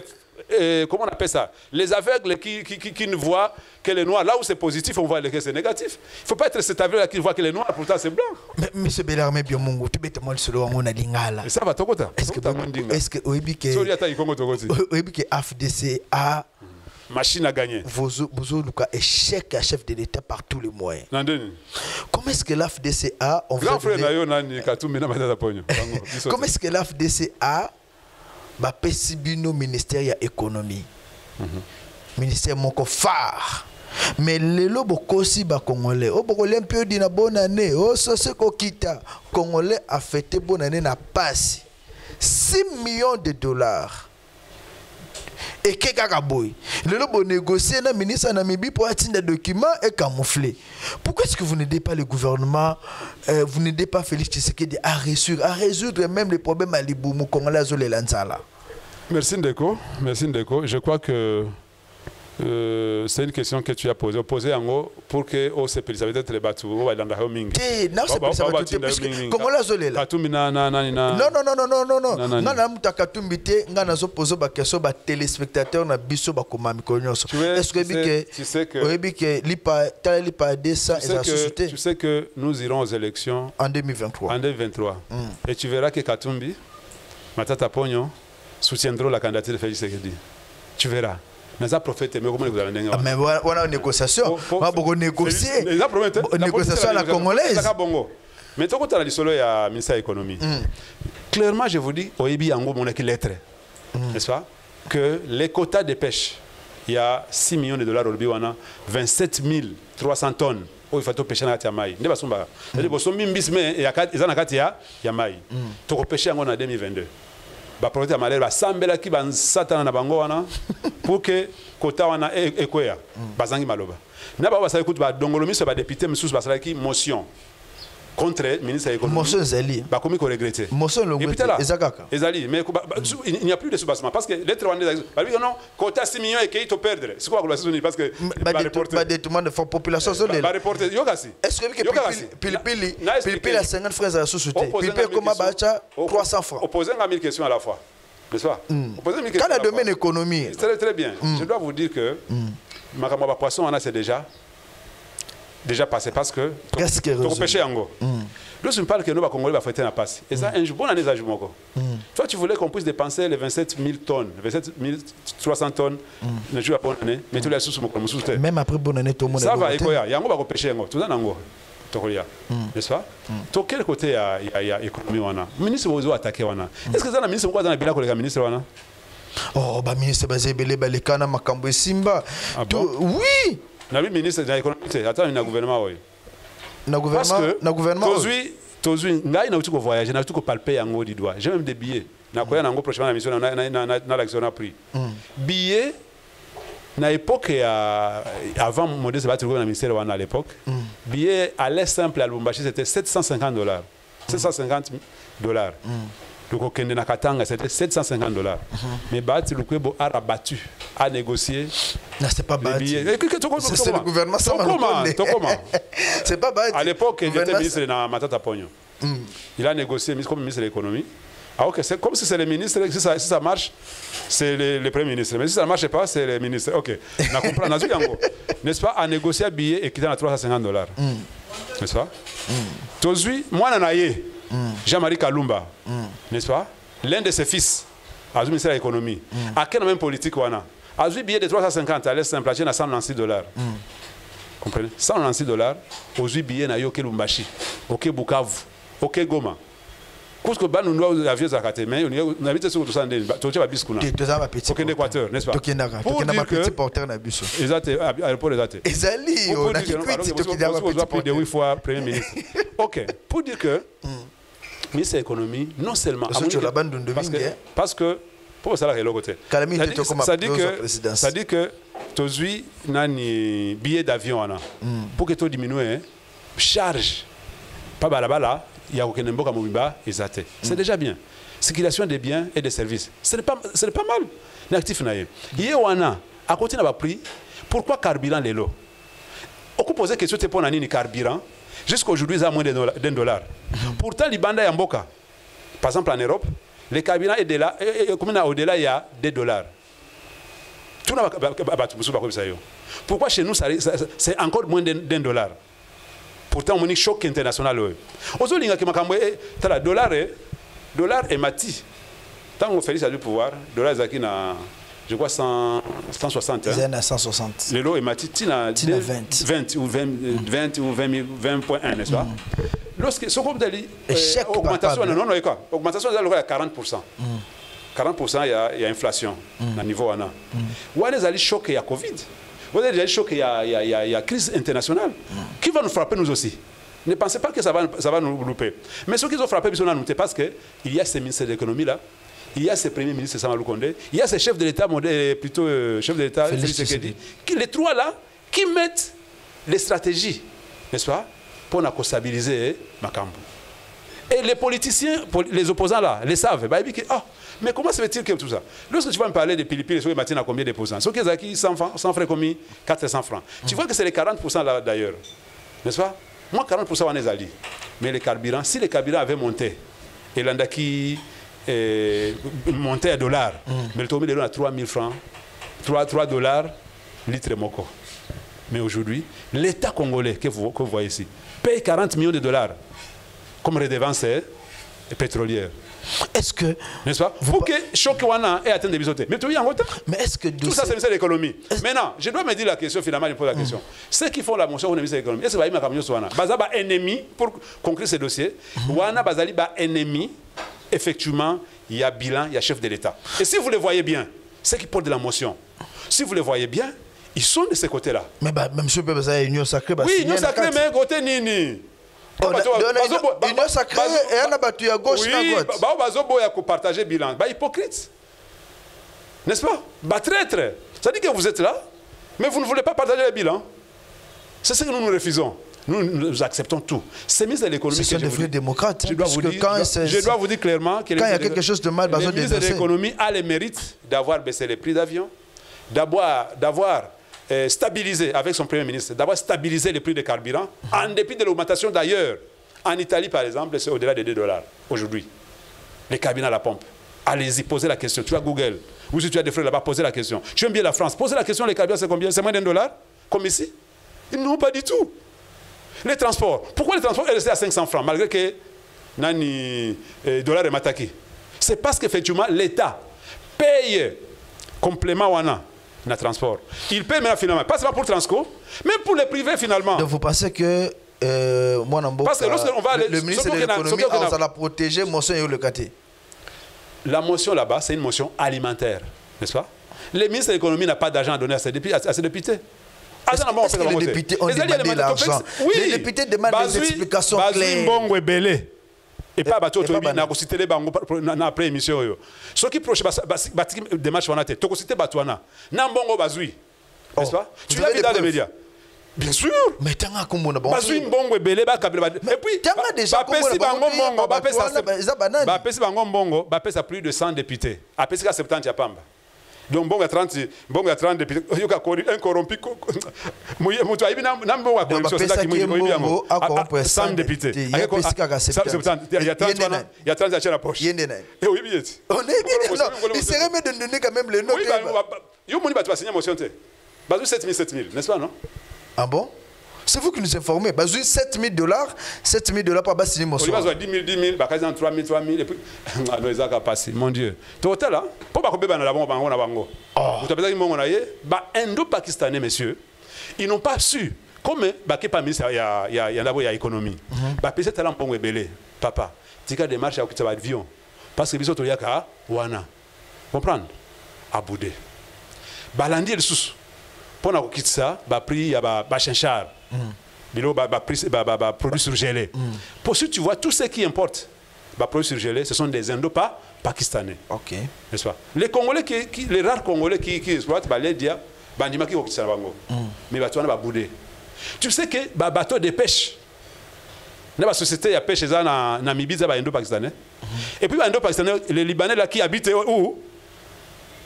Comment on appelle ça? Les aveugles qui ne voient que les noirs. Là où c'est positif, on voit que c'est négatif. Il ne faut pas être cet aveugle qui voit que les noirs, pourtant c'est blanc. Mais monsieur Bellarmé Biomongo, tu bêtes moi le solo en lingala. Ça va, Tokota. Est-ce que Oebike AFDC a machine à gagner. Vous Luka échec à chef de l'État par tous les moyens. Comment est-ce que l'AFDCA comment est-ce que l'AFDCA va pessibino ministère de l'économie, ministère mon phare, mais les lobos aussi ba congolais. Oh congolais un peu d'une bonne année. Oh ça c'est kokita congolais a fêté bonne année na passe 6 millions de dollars. Et Kekakaboy, le lobo négocier na ministre Namibie pour atteindre des documents et camoufler. Pourquoi est-ce que vous n'aidez pas le gouvernement, vous n'aidez pas Félix Tshisekedi à résoudre même les problèmes à Liboumou, Congolais, Zolé, Lansala? Merci Ndeko. Merci Ndeko. Je crois que c'est une question que tu as posée. Posée en haut pour que ça peut être les bateaux. Non, c'est pas ça. Congolais, Zolé. Non. Tu sais que nous irons aux élections en 2023. Et tu verras que Katumbi, Matata Pognon, soutiendront la candidature de Félix Tshisekedi. Tu verras. Mais ça prophète, mais comment vous allez négocier? Mais voilà une négociation. On va négocier. Négociation à la congolaise. Mais tu as dit solo il y a ministère de l'économie. Clairement, je vous dis, au Ibi Ango, mon équipe lettre, n'est-ce pas? Que les quotas de pêche, il y a 6 millions de dollars au Ibi, on a 27 300 tonnes. Il faut pêcher dans la Yamaï. C'est-à-dire que si on a Yamaï, tu peux pêcher en 2022. Ba projet à malheur ba sambela ki ban satana na bango wana pour que kota wana ekoya bazangi maloba na ba sa écoute ba dongolo miso ba député misusu ba sala ki motion contre le ministre de l'économie. Motion Zali. Bah comment qu'on regrettait. Motion le Ezali mais il n'y a plus de soubassement parce que l'être rwandais bah lui non quota 6 millions et qu'il te perdre. C'est quoi la situation parce que ba reporter des tout de population zone ba reporter yokasi. Est-ce que pilipili à 50 francs à la société. Pilipili comment ba 300 francs. Opposer à 1000 questions à la fois. N'est-ce pas? Opposer 1000 questions. Quand le domaine économie. Très bien. Je dois vous dire que ma poisson on a c'est déjà passé parce que tu repêches en go. Lorsque tu parles que nous, les Congolais, vont faire un passe. Et ça, un bon année, ça joue encore. Toi, tu voulais qu'on puisse dépenser les 27 000 tonnes, 27 300 tonnes, ne joue pas bonne année, mais tous les sous sont même après bonne année, tout le monde ça va, il y a un go, va repêcher en go. Tout ça, en go. N'est-ce pas? De quel côté il y a l'économie? Le ministre vous a attaqué. Est-ce que ça, le ministre, pourquoi dans le bilan que le ministre? Oh, le ministre, le Kana Makambo Simba. Oui! Le ministre de l'économie, attends, il y a un gouvernement. Parce que, Tozui, ngai na utuko voyager, na utuko palper en haut du doigt. J'ai même des billets. Na koya na ngo prochainement la mission na l'action a pris. Billets na époque avant Modeste Batrigo dans le ministère wana à l'époque. Billets à l'air simple à Lubumbashi c'était $750. $750. Le Kokende na Katanga c'était $750. Mais Bati Lukwebo a rabattu, a négocié. Non, c'est pas Bati. C'est le gouvernement. C'est pas Bati. À l'époque, il était ministre de Matata Pognon. Il a négocié comme ministre de l'économie. Ah, ok, c'est comme si c'est le ministre, si ça marche, c'est le premier ministre. Mais si ça ne marche pas, c'est le ministre. Ok, on comprend. N'est-ce pas? À négocier un billet et quitter à $350. N'est-ce pas? Tozui, moi, Nanaye. Jean-Marie Kalumba, n'est-ce pas? L'un de ses fils, a eu ministère de l'économie. À quel même politique a eu billet de 350 à l'est simple, à $196. Comprenez? $196, aujourd'hui billet na yoke Lumbashi, ok Bukavu, ok Goma. Parce que nous avons avions à côté, mais on habite sur le centre de Biskouna. Ok, l'Équateur, n'est-ce pas? Pour dire que porteur na biso. Exact, aéroport exact. Ezali, on a qui fois premier ministre. Ok, pour dire que ministre de l'économie, non seulement parce que pour ça là ça dit que tu as un billet d'avion pour que tu diminues charge pas balabala il y a aucun mboka mobimba ezate c'est déjà bien circulation des biens et des services ce n'est pas mal l'actif naïe yé wana à côté n'a prix pourquoi carburant les lots on peut poser question pour nani carburant jusqu'aujourd'hui ça a moins d'un dollar pourtant les bandes mboka par exemple en Europe les carburants est de là comme au-delà il y a $2 tout n'a pas comme ça pourquoi chez nous c'est encore moins d'un dollar pourtant on a un choc international aujourd'hui le dollar est mati tant qu'on fait ça du pouvoir dollar est qui na je crois 160 hein 160 le lot est mati tina 20 ou 20.1 n'est-ce pas lorsque ce groupe d'aller augmentation non quoi augmentation de à 40%. 40% il y a inflation à niveau ana. Ou les allés choqués il y a Covid. Ou les allés choqués il y a crise internationale qui va nous frapper nous aussi. Ne pensez pas que ça va nous louper. Mais ceux qui ont frappé nous parce que il y a ces ministres de l'économie là, il y a ces premiers ministres Samalou Kondé, il y a ces chefs de l'État plutôt chef de l'État Félix Tshisekedi, les trois là qui mettent les stratégies, n'est-ce pas, pour nous stabiliser Makambo. Et les politiciens, les opposants là, les savent. Mais comment se fait-il que tout ça? Lorsque tu vas me parler de Pilipili, les Matine à combien de pourcents? Ceux qui ont acquis 100 francs commis, 400 francs. Tu vois que c'est les 40% là d'ailleurs. N'est-ce pas? Moi, 40% on est allés. Mais les carburants, si les carburants avaient monté, et l'andaki montait à $, mais le tombé de l'eau à 3 000 francs, 3 $, litre moko. Mais aujourd'hui, l'État congolais que vous voyez ici paye 40 millions de $. Comme redevance pétrolière. Est-ce que... N'est-ce pas? Pour que Chokiwana ait atteint des bisotés. Mais tu es en retard. Mais est-ce que... Tout ça, c'est le ministère de l'économie. Maintenant, je dois me dire la question, finalement, je pose la question. Ceux qui font la motion au ministère de l'économie, est-ce que Baïma Kamyo Soana Bazaba ennemi, pour conclure ce dossier, Wana Bazali ba ennemi, effectivement, il y a bilan, il y a chef de l'État. Et si vous le voyez bien, ceux qui portent de la motion, si vous le voyez bien, ils sont de ce côté-là. Mais monsieur Pébeza, Union Sacrée... Oui, Union Sacrée, mais côté Nini. Union Sacrée et un abattu à gauche et à droite. Oui, il faut partager le bilan. Hypocrite. N'est-ce pas? Traître. Ça dit que vous êtes là, mais vous ne voulez pas partager le bilan. C'est ce que nous refusons. Nous acceptons tout. C'est ministre de l'économie. Ce sont des vrais démocrates. Je dois vous dire clairement que quand il y a quelque chose de mal, le ministre de l'économie a le mérite d'avoir baissé les prix d'avion, d'avoir stabilisé avec son premier ministre, d'avoir stabilisé les prix des carburants, en dépit de l'augmentation d'ailleurs. En Italie, par exemple, c'est au-delà de $2 aujourd'hui. Les carburants à la pompe. Allez-y, posez la question. Tu as Google. Ou si tu as des frères là-bas, posez la question. Tu aimes bien la France. Posez la question, les carburants, c'est combien? C'est moins d'$1? Comme ici? Ils n'ont pas du tout. Les transports. Pourquoi les transports sont restés à 500 francs, malgré que Nani dollar est m'attaqué? C'est parce qu'effectivement, l'État paye complément wana. Le transport. Il paye maintenant finalement, pas seulement pour Transco, mais pour les privés finalement. Donc vous pensez que moi, parce que lorsqu'on va le ministre de l'économie va protéger motion et le caté. La motion là-bas, c'est une motion alimentaire, n'est-ce pas? Le ministre de l'économie n'a pas d'argent à donner à ses députés. Est-ce que les députés ont demandé l'argent? Oui. Les députés demandent des explications claires. Et pas bateau na citer les bango na après émission yo ceux qui proche batiki démarche wana te to citer batwana na mbongo bazui n'est-ce pas? Tu l'as vu dans les médias, bien sûr, mais tanga komona bazui mbongo ebele ba kabela et puis tanga déjà komona bango mbongo ba pesa bango mbongo ba pesa plus de 100 députés a pesa 70 ya pamba. Donc bon à 30 députés yo ka un corrompu mutu aibi na mbongo a corruption c'est là qui mutu yango 100 députés il y a 30 à la poche. Et oui bien. On est bien. Non, il serait mieux de donner quand même le nom. Oui, yo moni ba tu vas signer motion te. Bazou 7000, n'est-ce pas non? Ah bon? C'est vous qui nous informez. Bazou $7,000 pour signer motion. On va 10 000, bah 3 000 et puis alors ils ont passé. Mon Dieu. Total là, pour pas couper na bango na bango. Vous avez dit mon naie, bah indo-pakistanais messieurs, ils n'ont pas su comme bah que pas ministre il y a d'abord il y a économie. Bah peut-être là mbongo ebele. Papa, tika démarche à kuta avion parce que biso to yaka wana. Comprendre? Aboudé. Balandi le sous. Pour qu'on quitte ça, bah prix ya ba chinchard. Bilo ba produits surgelés. Pour si tu vois tous ceux qui importent bah produits surgelés, ce sont des indo-pakistanais. OK. N'est-ce pas? Les Congolais les rares Congolais qui exploitent bah les dia bandima qui quitte ça bango. Mais bah tu vas boudé. Tu sais que bah bateau de pêche La société a pêché ça en Namibie, ça va indo-pakistanais. Et puis, indo-pakistanais, les Libanais là qui habitent où?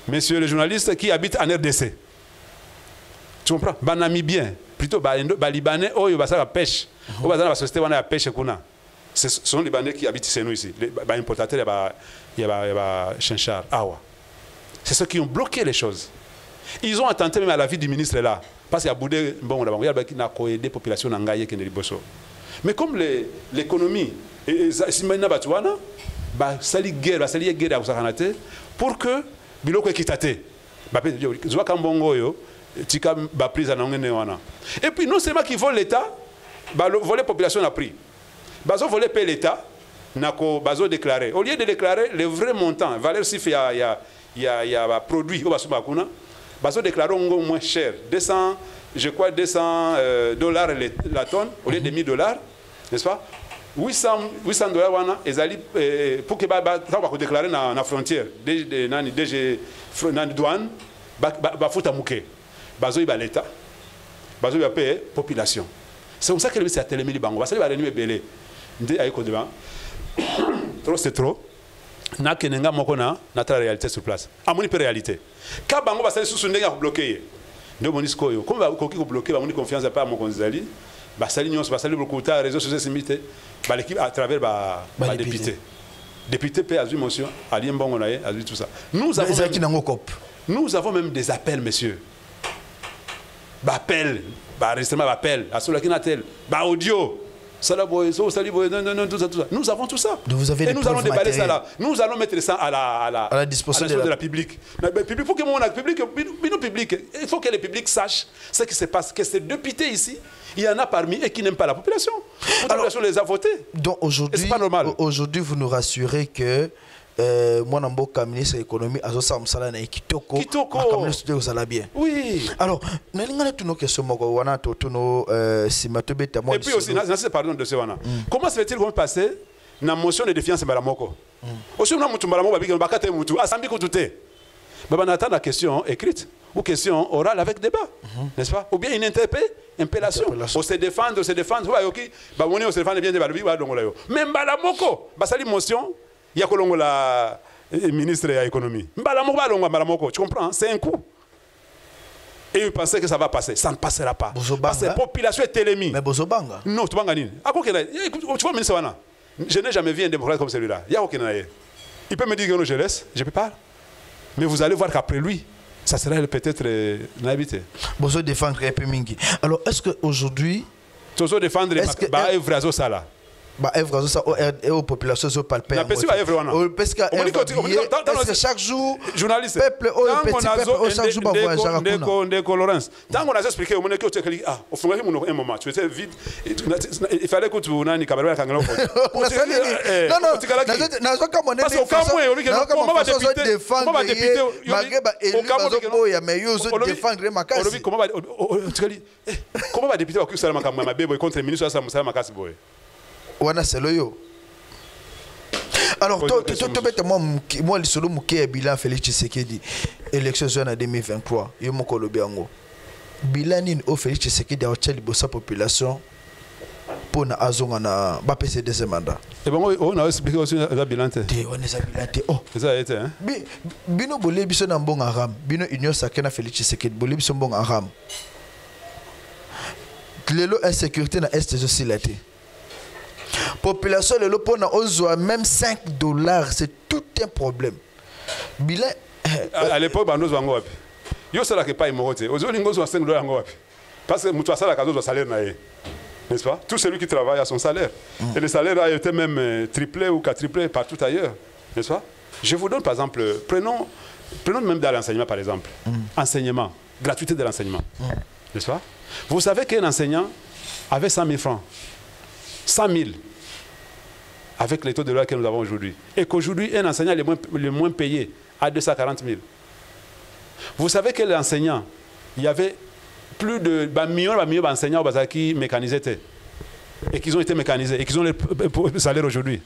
Messieurs les journalistes, qui habitent en RDC. Tu comprends? Les Namibiens, plutôt les Libanais, oh, ils vont la pêche. Au bazar, la société, on a la pêche. Ce sont les Libanais qui habitent chez nous ici. Les importateurs, il y a Chenchar, Awa. C'est ceux qui ont bloqué les choses. Ils ont attenté même à la vie du ministre là. Parce qu'il y a Boudé, bon, il y a des populations nangaye qui ne riboso. Mais comme l'économie, si maintenant Batouana, sali guerre à Usakanate, pour que biloko ekitate. Zoa Kambongo yo, tika ba prise na ngene wana. Et puis non seulement qu'ils volent l'État, voler la population a pris. Bazo voler payer l'État, nako bazo déclarer. Au lieu de déclarer le vrai montant, valeur si il y a produit au basuma kuna, bazo déclarer au moins cher, 200 $200 la tonne au lieu de $1000, n'est-ce pas? $800 wana ezali pour que ba déclarer na frontière DG douane ba futa muke bazo ba l'État bazo ba payer population. C'est comme ça que le ministère a télémé les banques. Parce que les banques belé ndé ayiko devant trop c'est trop na kenenga moko na notre réalité sur place amoni pe réalité ka bango basali susu ndenga ko bloquer ndo monisco yo comme ba ko bloquer ba moni confiance pas mon konzali basali nyonso basali beaucoup ta réseaux sociaux simité ba l'équipe à travers ba député peut azui motion ali mbongo na ye azui tout ça nous avons même des appels messieurs ba appel ba récemment ba appel à ceux qui n'attellent ba audio ça là non tout ça nous avons tout ça et nous allons déballer ça là nous allons mettre ça à la disposition de la public pour que mon public il faut que le public sache ce qui se passe que ces députés ici il y en a parmi eux qui n'aiment pas la population. La population les a votés. Donc aujourd'hui, vous nous rassurez que moi Namboka ministre de l'économie azosa msala na kitoko ça bien. Oui. Alors nalinga tuno question moko wana totuno simatobeta moi. Et puis aussi pardon de ce wana. Comment se fait-il qu'on passe na motion de défiance mbala moko? Aussi on a mutu mbala moko babiki bakate mutu asambi kutute. Baba n'attend la question écrite ou question orale avec débat, n'est-ce pas? Ou bien une interpellation. On se défend, ok, bah on se défend bien de mais mbala moko, basali motion, il y a kolongo la ministre de l'économie. Mbala moko, tu comprends? C'est un coup. Et ils pensaient que ça va passer, ça ne passera pas. Parce que la population est télémie. Mais Bozobanga. Non, tu vas gagner. Tu vois ministre wana. Je n'ai jamais vu un démocrate comme celui-là. Il y a aucun. Il peut me dire que non, je laisse, je peux pas. Mais vous allez voir qu'après lui, ça serait peut-être n'habité. Bozo défendre un peu mingi. Alors est-ce qu'aujourd'hui... Bozo défendre Evrazo Sala. Evrazo Sala et aux populations sont palpées. Parce que chaque jour, journaliste, peuple, chaque jour, Laurence. Tant qu'on a expliqué au monde que tu as au fond, un moment, tu étais vide. Il fallait que tu n'aies ni caméra quand on non, comment va député contre le ministre de Makasi Boy? Alors, moi, le solo mouké bilan Félix Tshisekedi, élection en 2023, il y a mon colobiango. Bilan in Félix Tshisekedi a été la population pour na azongana ba PCD ce mandat. Et bon, on a expliqué aussi la bilan. On a bilanté. Oh, ça a été hein. Bino bolé biso na mbonga aram, bino union sakena Félix Tshisekedi bolé biso mbonga aram. Lelo insécurité na est aussi la té. Population le pona ozoa même $5, c'est tout un problème. Bilan à l'époque bando zwango wapi. Yo sala ke pas imote. Ozo lingo zo $5 ngo wapi. Parce que mutu asala kazo zo salaire na ye. N'est-ce pas? Tout celui qui travaille a son salaire. Et le salaire a été même triplé ou quadruplé partout ailleurs. N'est-ce pas? Je vous donne par exemple, prenons même dans l'enseignement par exemple. Enseignement, gratuité de l'enseignement. N'est-ce pas? Vous savez qu'un enseignant avait 100 000 francs. 100 000 avec les taux de loi que nous avons aujourd'hui. Et qu'aujourd'hui, un enseignant le moins payé à 240 000. Vous savez que l'enseignant, il y avait plus de millions d'enseignants qui mécanisaient et qui ont été mécanisés et qui ont le salaire aujourd'hui.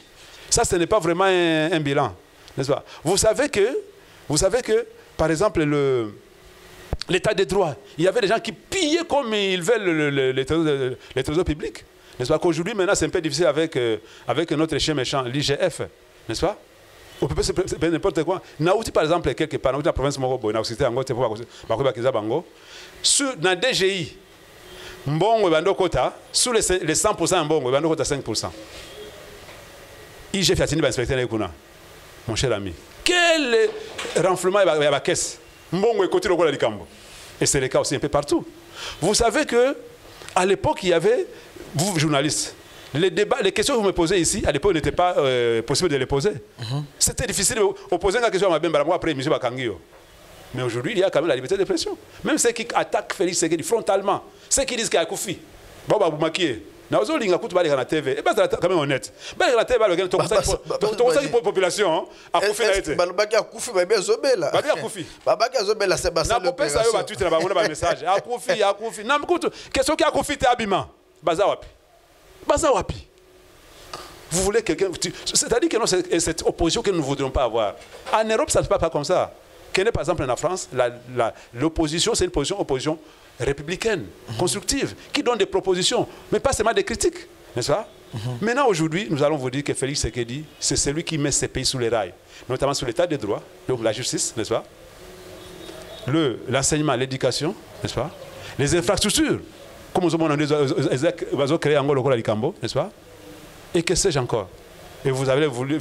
Ça, ce n'est pas vraiment un bilan, n'est-ce pas? Vous savez que, par exemple, l'état des droits, il y avait des gens qui pillaient comme ils veulent les trésors publics. N'est-ce pas qu'aujourd'hui, maintenant, c'est un peu difficile avec, avec notre chien méchant, l'IGF. N'est-ce pas? On peut faire n'importe quoi. Naouti, par exemple, quelque part, dans la province de Mogobo, dans la DGI, Mbongo Bando Kota, sur les 100%, Mbongo Bando Kota 5%. IGF a tenu l'inspecteur Nekuna, mon cher ami. Quel renflement il y a la caisse? Mbongo est côté le Likambo. Et c'est le cas aussi un peu partout. Vous savez que à l'époque, il y avait, vous journalistes, les débats, les questions que vous me posez ici, à l'époque, il n'était pas possible de les poser. C'était difficile de poser une question à Mabemba après M. Bakangio. Mais aujourd'hui, il y a quand même la liberté d'expression. Même ceux qui attaquent Félix Tshisekedi frontalement, ceux qui disent qu'il y a Koufi, Baba Boumakie, Naozo Linga Koutou Bali na TV, et bien c'est quand même honnête. Bali na TV, tu as une population, à Koufi na été. Balobaki a Koufi, Baba Zobela. Baba Koufi. Baba Zobela, c'est Bassa. Na popé ça, tu as un message. À Koufi, à Koufi. Non, mais écoute, question qui a Koufi, t'es habillement. Bazawapi. Bazawapi. Vous voulez quelqu'un. C'est-à-dire que c'est cette opposition que nous ne voudrions pas avoir. En Europe, ça ne se passe pas comme ça. Par exemple, en France, l'opposition, c'est une opposition républicaine, constructive, qui donne des propositions, mais pas seulement des critiques, n'est-ce pas? Maintenant, aujourd'hui, nous allons vous dire que Félix Tshisekedi, c'est celui qui met ces pays sous les rails, notamment sur l'état de droit, donc la justice, n'est-ce pas? L'enseignement, l'éducation, n'est-ce pas? Les infrastructures, comme nous avons créé en Angola, n'est-ce pas? Et que sais-je encore? Et vous avez voulu,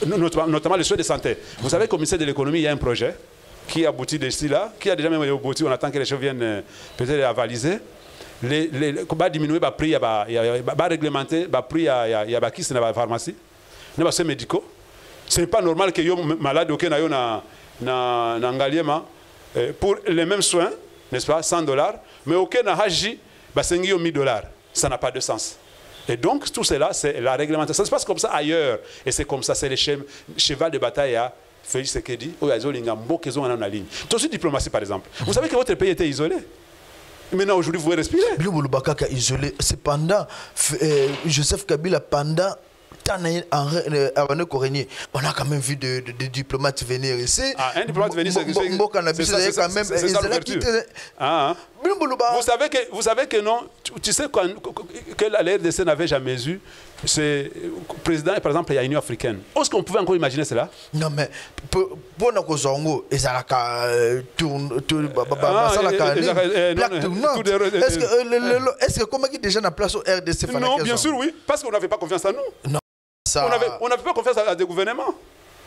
notamment le soin de santé. Vous savez qu'au ministère de l'économie, il y a un projet qui aboutit d'ici là, qui a déjà même abouti, on attend que les choses viennent peut-être avaliser. Va diminuer le prix, va réglementer le prix, il y a la pharmacie, les soins médicaux. Ce n'est pas normal que les malades pour les mêmes soins, n'est-ce pas, $100, mais aucun n'a agi, $1,000. Ça n'a pas de sens. Et donc, tout cela, c'est la réglementation. Ça se passe comme ça ailleurs. Et c'est comme ça, c'est le cheval de bataille à Félix Tshisekedi, où il y a en ligne. Tout de diplomatie, par exemple. Vous savez que votre pays était isolé. Maintenant, aujourd'hui, vous pouvez respirer. Bilou isolé. Cependant, Joseph Kabila, pendant on a quand même vu des diplomates venir ici. Ah, un diplomate venir, c'est ça l'ouverture. Vous savez que non, tu sais que la RDC n'avait jamais eu, c'est président, par exemple, il y a l'Union africaine. Est-ce qu'on pouvait encore imaginer cela? Non, mais pour nous, Zongo, est-ce que comment déjà na place au RDC? Non, bien sûr, oui, parce qu'on n'avait pas confiance en nous. Non. On n'avait pas confiance à des gouvernements.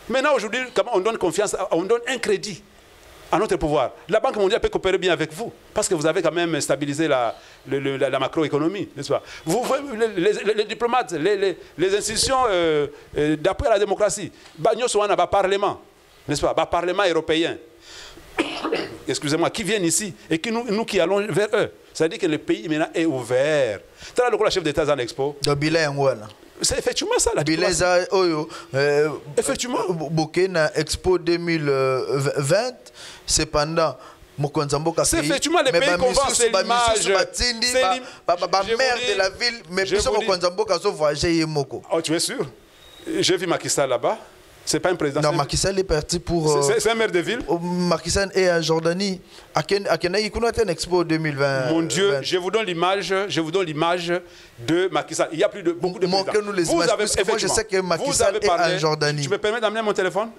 Maintenant, aujourd'hui, on donne confiance, on donne un crédit à notre pouvoir. La Banque mondiale peut coopérer bien avec vous, parce que vous avez quand même stabilisé la macroéconomie, n'est-ce pas? Vous, les diplomates, les institutions d'appui à la démocratie, nous sommes un parlement, n'est-ce pas? Un parlement européen, excusez-moi, qui viennent ici et qui nous qui allons vers eux. C'est-à-dire que le pays maintenant est ouvert. Tu as le chef d'État en expo. C'est effectivement ça la diplomatie. Effectivement. Burkina Expo 2020, cependant, c'est effectivement les pays qu'on vend, c'est l'image. Maire de la ville, mais oh, tu es sûr? J'ai vu Macky Sall là-bas. C'est pas un président. Non, Macky Sall est parti pour. C'est un maire de ville. Macky Sall est en Jordanie. À Kenaï, qu'on a une expo 2020. Mon Dieu, je vous donne l'image de Macky Sall. Il y a plus de beaucoup de présidents. Nous les images, moi je sais que Macky Sall est en Jordanie. Tu me permets d'amener mon téléphone?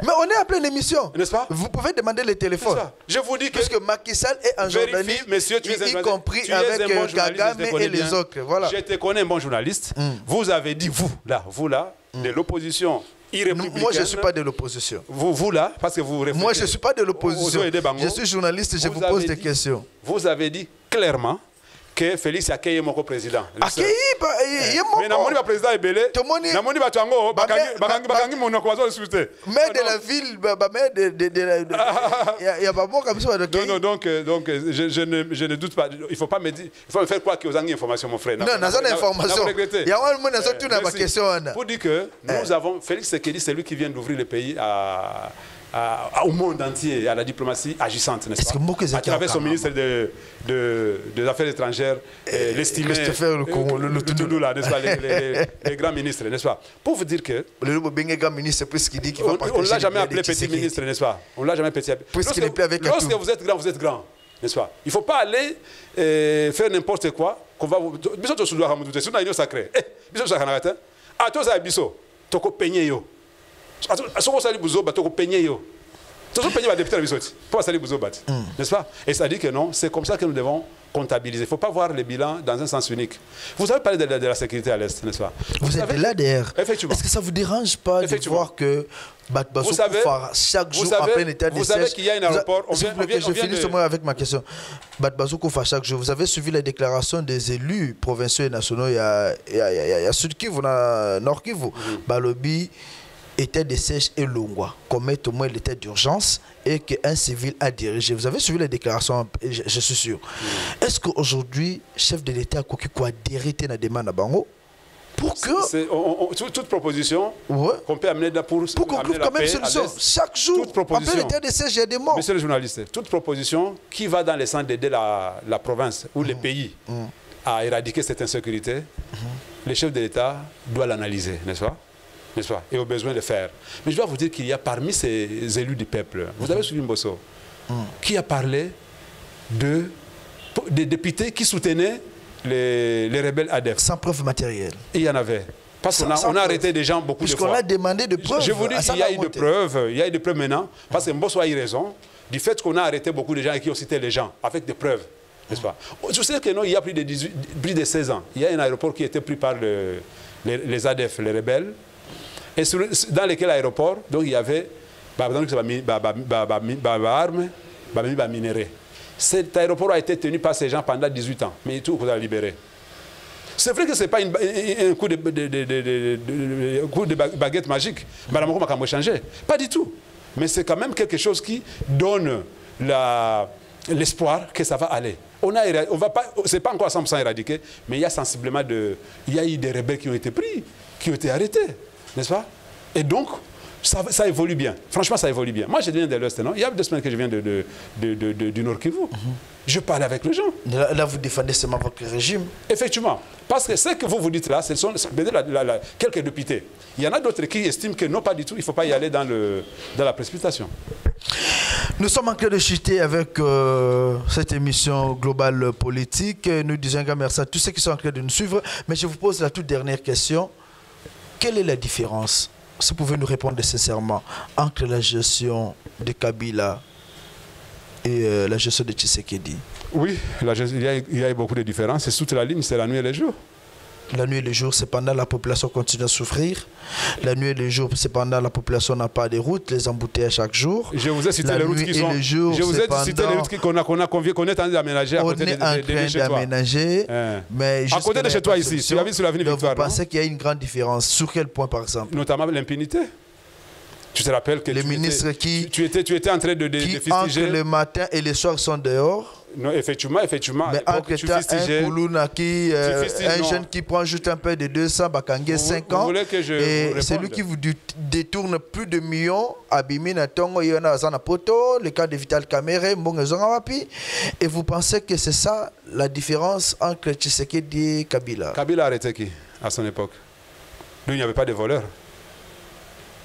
Mais on est en pleine émission. N'est-ce pas? Vous pouvez demander le téléphone. Je vous dis que. Parce que Macky Sall est en Jordanie. Monsieur, tu es y compris avec Kagame et les autres. Voilà. Je te connais un bon journaliste. Vous avez dit, vous là, de l'opposition. Moi, je ne suis pas de l'opposition. Vous là, parce que vous réfléchissez. Moi, je ne suis pas de l'opposition. Je suis journaliste et je vous pose des questions. Vous avez dit clairement que Félix Akeye moko président. Akeye mais namoni ba président ebele. Namoni ba twango bakangi monoko bazo insulter. Maire de la ville, maire de il y a pas bon comme ça. Non, donc je ne doute pas. Il faut pas me dire, il faut me faire croire que vous avez une information mon frère. Non, dans une information. Il y a un moment dans toute ma question. Pour dire que nous avons Félix Tshisekedi, c'est lui qui vient d'ouvrir le pays au monde entier, à la diplomatie agissante, n'est-ce pas? À travers son ministre des Affaires étrangères, l'estimé Toudoulou, n'est-ce pas, les grands ministres, n'est-ce pas? Pour vous dire que... On ne l'a jamais appelé petit ministre, n'est-ce pas? On ne l'a jamais petit. Lorsque vous êtes grand, vous êtes grand, n'est-ce pas? Il ne faut pas aller faire n'importe quoi qu'on va vous... Biso to soudoa hamudu te suna ino sacré. Biso sakanata. A to za biso to ko peñe yo. Aso ko sali buzo ba to ko peñe yo. To so peñe ba député biso ti. Pas sali buzo bat. N'est-ce pas? Et ça dit que non, c'est comme ça que nous devons comptabiliser. Il ne faut pas voir les bilans dans un sens unique. Vous avez parlé de la sécurité à l'Est, n'est-ce pas? Vous êtes là derrière. Effectivement. Est-ce que ça ne vous dérange pas de voir que Batbazo chaque jour en plein état de siège? Vous savez qu'il y a un aéroport. Je finis seulement avec ma question. Batbazo Koufa chaque jour. Vous avez suivi les déclarations des élus provinciaux et nationaux. Il y a Sud Kivu, Nord Kivu, Balobi. État de siège et Longwa, commettent au moins l'état d'urgence et qu'un civil a dirigé. Vous avez suivi les déclarations, je suis sûr. Est-ce qu'aujourd'hui, chef de l'État a dérité la demande à Bango pour que... toute proposition qu'on peut amener pour conclure quand même solution. Chaque jour, en plein état de siège, il y a des morts. Monsieur le journaliste, toute proposition qui va dans le sens d'aider la province ou les pays à éradiquer cette insécurité, le chef de l'État doit l'analyser, n'est-ce pas? N'est-ce pas? Et au besoin de faire. Mais je dois vous dire qu'il y a parmi ces élus du peuple, vous avez suivi Mbosso, qui a parlé des députés qui soutenaient les rebelles ADF. Sans preuve matérielle. Il y en avait. Parce qu'on a arrêté des gens beaucoup de fois. Puisqu'on a demandé de preuves. Je vous dis qu'il y a eu des preuves. Il y a eu des preuves maintenant. Parce que Mbosso a eu raison du fait qu'on a arrêté beaucoup de gens et qui ont cité les gens avec des preuves. N'est-ce pas? Je sais que non, il y a plus de 16 ans. Il y a un aéroport qui était pris par les ADF, les rebelles. Et dans lequel aéroport, donc il y avait minéré. Cet aéroport a été tenu par ces gens pendant 18 ans, mais tout a libéré. C'est vrai que ce n'est pas un coup de baguette magique. Madame Ouma a changé. Pas du tout. Mais c'est quand même quelque chose qui donne l'espoir que ça va aller. Ce n'est pas encore à 100% éradiqué, mais il y a sensiblement il y a eu des rebelles qui ont été pris, qui ont été arrêtés. N'est-ce pas? Et donc, ça évolue bien. Franchement, ça évolue bien. Moi, je viens de l'Est, non? Il y a 2 semaines que je viens du Nord Kivu. Je parle avec les gens. Là, vous défendez seulement votre régime. Effectivement. Parce que ce que vous dites là, ce sont quelques députés. Il y en a d'autres qui estiment que non, pas du tout, il ne faut pas y aller dans la précipitation. Nous sommes en train de chuter avec cette émission globale politique. Nous disons un grand merci à tous ceux qui sont en train de nous suivre. Mais je vous pose la toute dernière question. Quelle est la différence, si vous pouvez nous répondre sincèrement, entre la gestion de Kabila et la gestion de Tshisekedi? Oui, il y a beaucoup de différences. C'est toute la ligne, c'est la nuit et le jour. La nuit et le jour, cependant, la population continue à souffrir. La nuit et le jour, cependant, la population n'a pas de routes, les embouteillages chaque jour. Je vous ai cité les routes qui sont... Je vous ai cité les routes qu'on est en train d'aménager à côté de chez toi. On est en train d'aménager, mais à côté de chez toi ici, tu as vu sur l'avenue Victoire. Vous pensez qu'il y a une grande différence? Sur quel point, par exemple? Notamment l'impunité. Tu te rappelles que les ministres tu étais en train de fustiger... entre le matin et le soir sont dehors. Non, effectivement. Mais entre un Koulouna un jeune qui prend juste un peu de 200, Bakangé 5 ans, et celui qui vous détourne plus de millions, Abimina Tongo, Yona Zanapoto, le cas de Vital Kamere, Mbongezongawapi, et vous pensez que c'est ça la différence entre Tshisekedi et Kabila? Kabila a arrêté qui à son époque? Lui, il n'y avait pas de voleurs.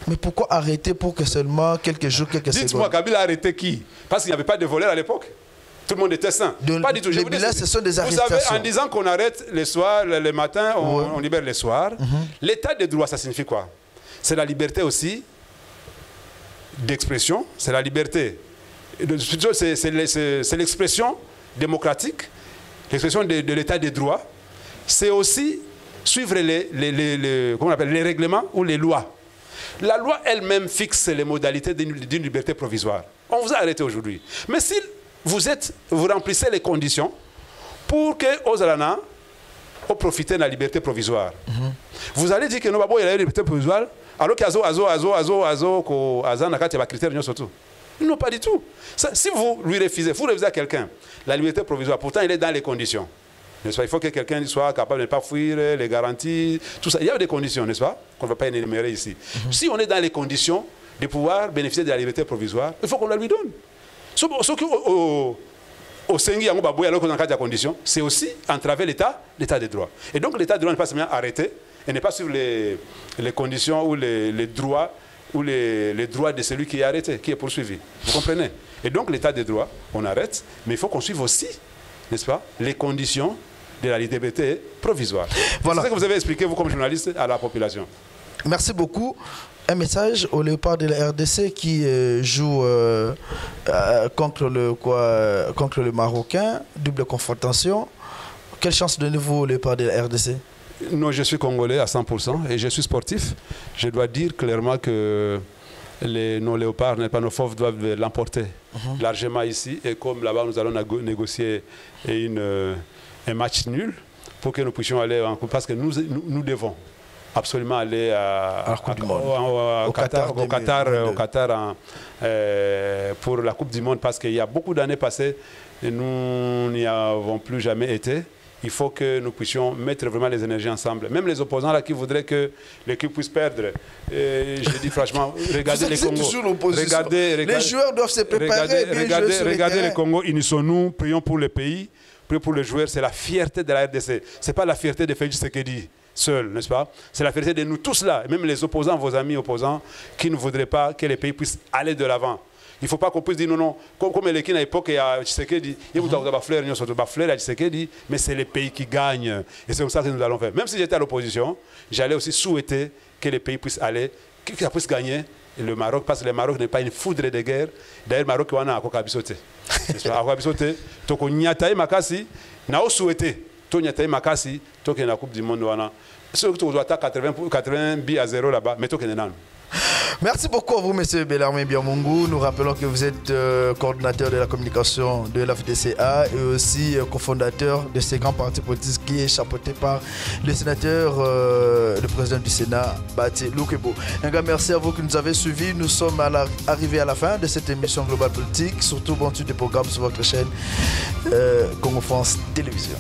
Mais pourquoi arrêter pour que seulement quelques jours, quelques secondes? Dites-moi, Kabila a arrêté qui? Parce qu'il n'y avait pas de voleurs à l'époque. Tout le monde était sain. Pas du tout. Les bilans, ce sont des arrestations. Vous savez, en disant qu'on arrête les soirs, les matins, on libère les soirs. L'état de droit, ça signifie quoi? C'est la liberté aussi d'expression. C'est la liberté. C'est l'expression démocratique, l'expression de l'état de droit. C'est aussi suivre les règlements ou les lois. La loi elle-même fixe les modalités d'une liberté provisoire. On vous a arrêté aujourd'hui. Mais si vous remplissez les conditions pour que Ozalana profite de la liberté provisoire. Vous allez dire que non, il y a la liberté provisoire, alors qu'il y a critères surtout. Non, pas du tout. Si vous lui refusez, à quelqu'un la liberté provisoire, pourtant il est dans les conditions. N'est-ce pas? Il faut que quelqu'un soit capable de ne pas fuir, les garanties, tout ça. Il y a des conditions, n'est-ce pas? Qu'on ne va pas énumérer ici. Si on est dans les conditions de pouvoir bénéficier de la liberté provisoire, il faut qu'on la lui donne. Ce qui au Sengi, alors qu'on a des conditions, c'est aussi entraver l'état de droit. Et donc l'état de droit n'est pas seulement arrêté, et n'est pas sur les conditions ou les droits de celui qui est arrêté, qui est poursuivi. Vous comprenez? Et donc l'état de droit, on arrête, mais il faut qu'on suive aussi, n'est-ce pas, les conditions de la liberté provisoire. Voilà. C'est ce que vous avez expliqué, vous, comme journaliste, à la population. Merci beaucoup. Un message au léopard de la RDC qui joue contre le Marocain, double confrontation. Quelle chance donnez-vous au léopard de la RDC? Non, je suis congolais à 100% et je suis sportif. Je dois dire clairement que nos léopards, nos fauves doivent l'emporter largement ici. Et comme là-bas, nous allons négocier un match nul pour que nous puissions aller en coupe. Parce que nous devons absolument aller au Qatar pour la Coupe du Monde. Parce qu'il y a beaucoup d'années passées et nous n'y avons plus jamais été. Il faut que nous puissions mettre vraiment les énergies ensemble. Même les opposants là qui voudraient que l'équipe puisse perdre. Je dis franchement, regardez les Congos. Les joueurs doivent se préparer. Regardez les Congos, unissons-nous, prions pour le pays, prions pour les joueurs. C'est la fierté de la RDC. Ce n'est pas la fierté de Félix Tshisekedi seul, n'est-ce pas? C'est la fierté de nous tous là, même les opposants, vos amis opposants, qui ne voudraient pas que les pays puissent aller de l'avant. Il ne faut pas qu'on puisse dire non, non, comme l'équipe à l'époque, il y a Tshisekedi, il y a Tshisekedi, mais c'est les pays qui gagnent. Et c'est comme ça que nous allons faire. Même si j'étais à l'opposition, j'allais aussi souhaiter que les pays puissent aller, qu'ils puissent gagner le Maroc, parce que le Maroc n'est pas une foudre de guerre. D'ailleurs, le Maroc, on a encore Kabisote. Kabisote, Toko Nyataï Makasi, n'a pas souhaité. Toko Nyataï Makasi, Toko na Coupe du Monde, ceux qui doivent 80 billes à 0 là-bas, mais Toko Nenan. Merci beaucoup à vous, M. Bellarmé Biamungu. Nous rappelons que vous êtes coordinateur de la communication de la FDCA et aussi cofondateur de ces grands partis politiques qui est chapeauté par le sénateur, le président du Sénat, Bati Loukebo. Un grand merci à vous qui nous avez suivis. Nous sommes arrivés à la fin de cette émission Global Politique. Surtout, bon suite des programmes sur votre chaîne Congo France Télévision.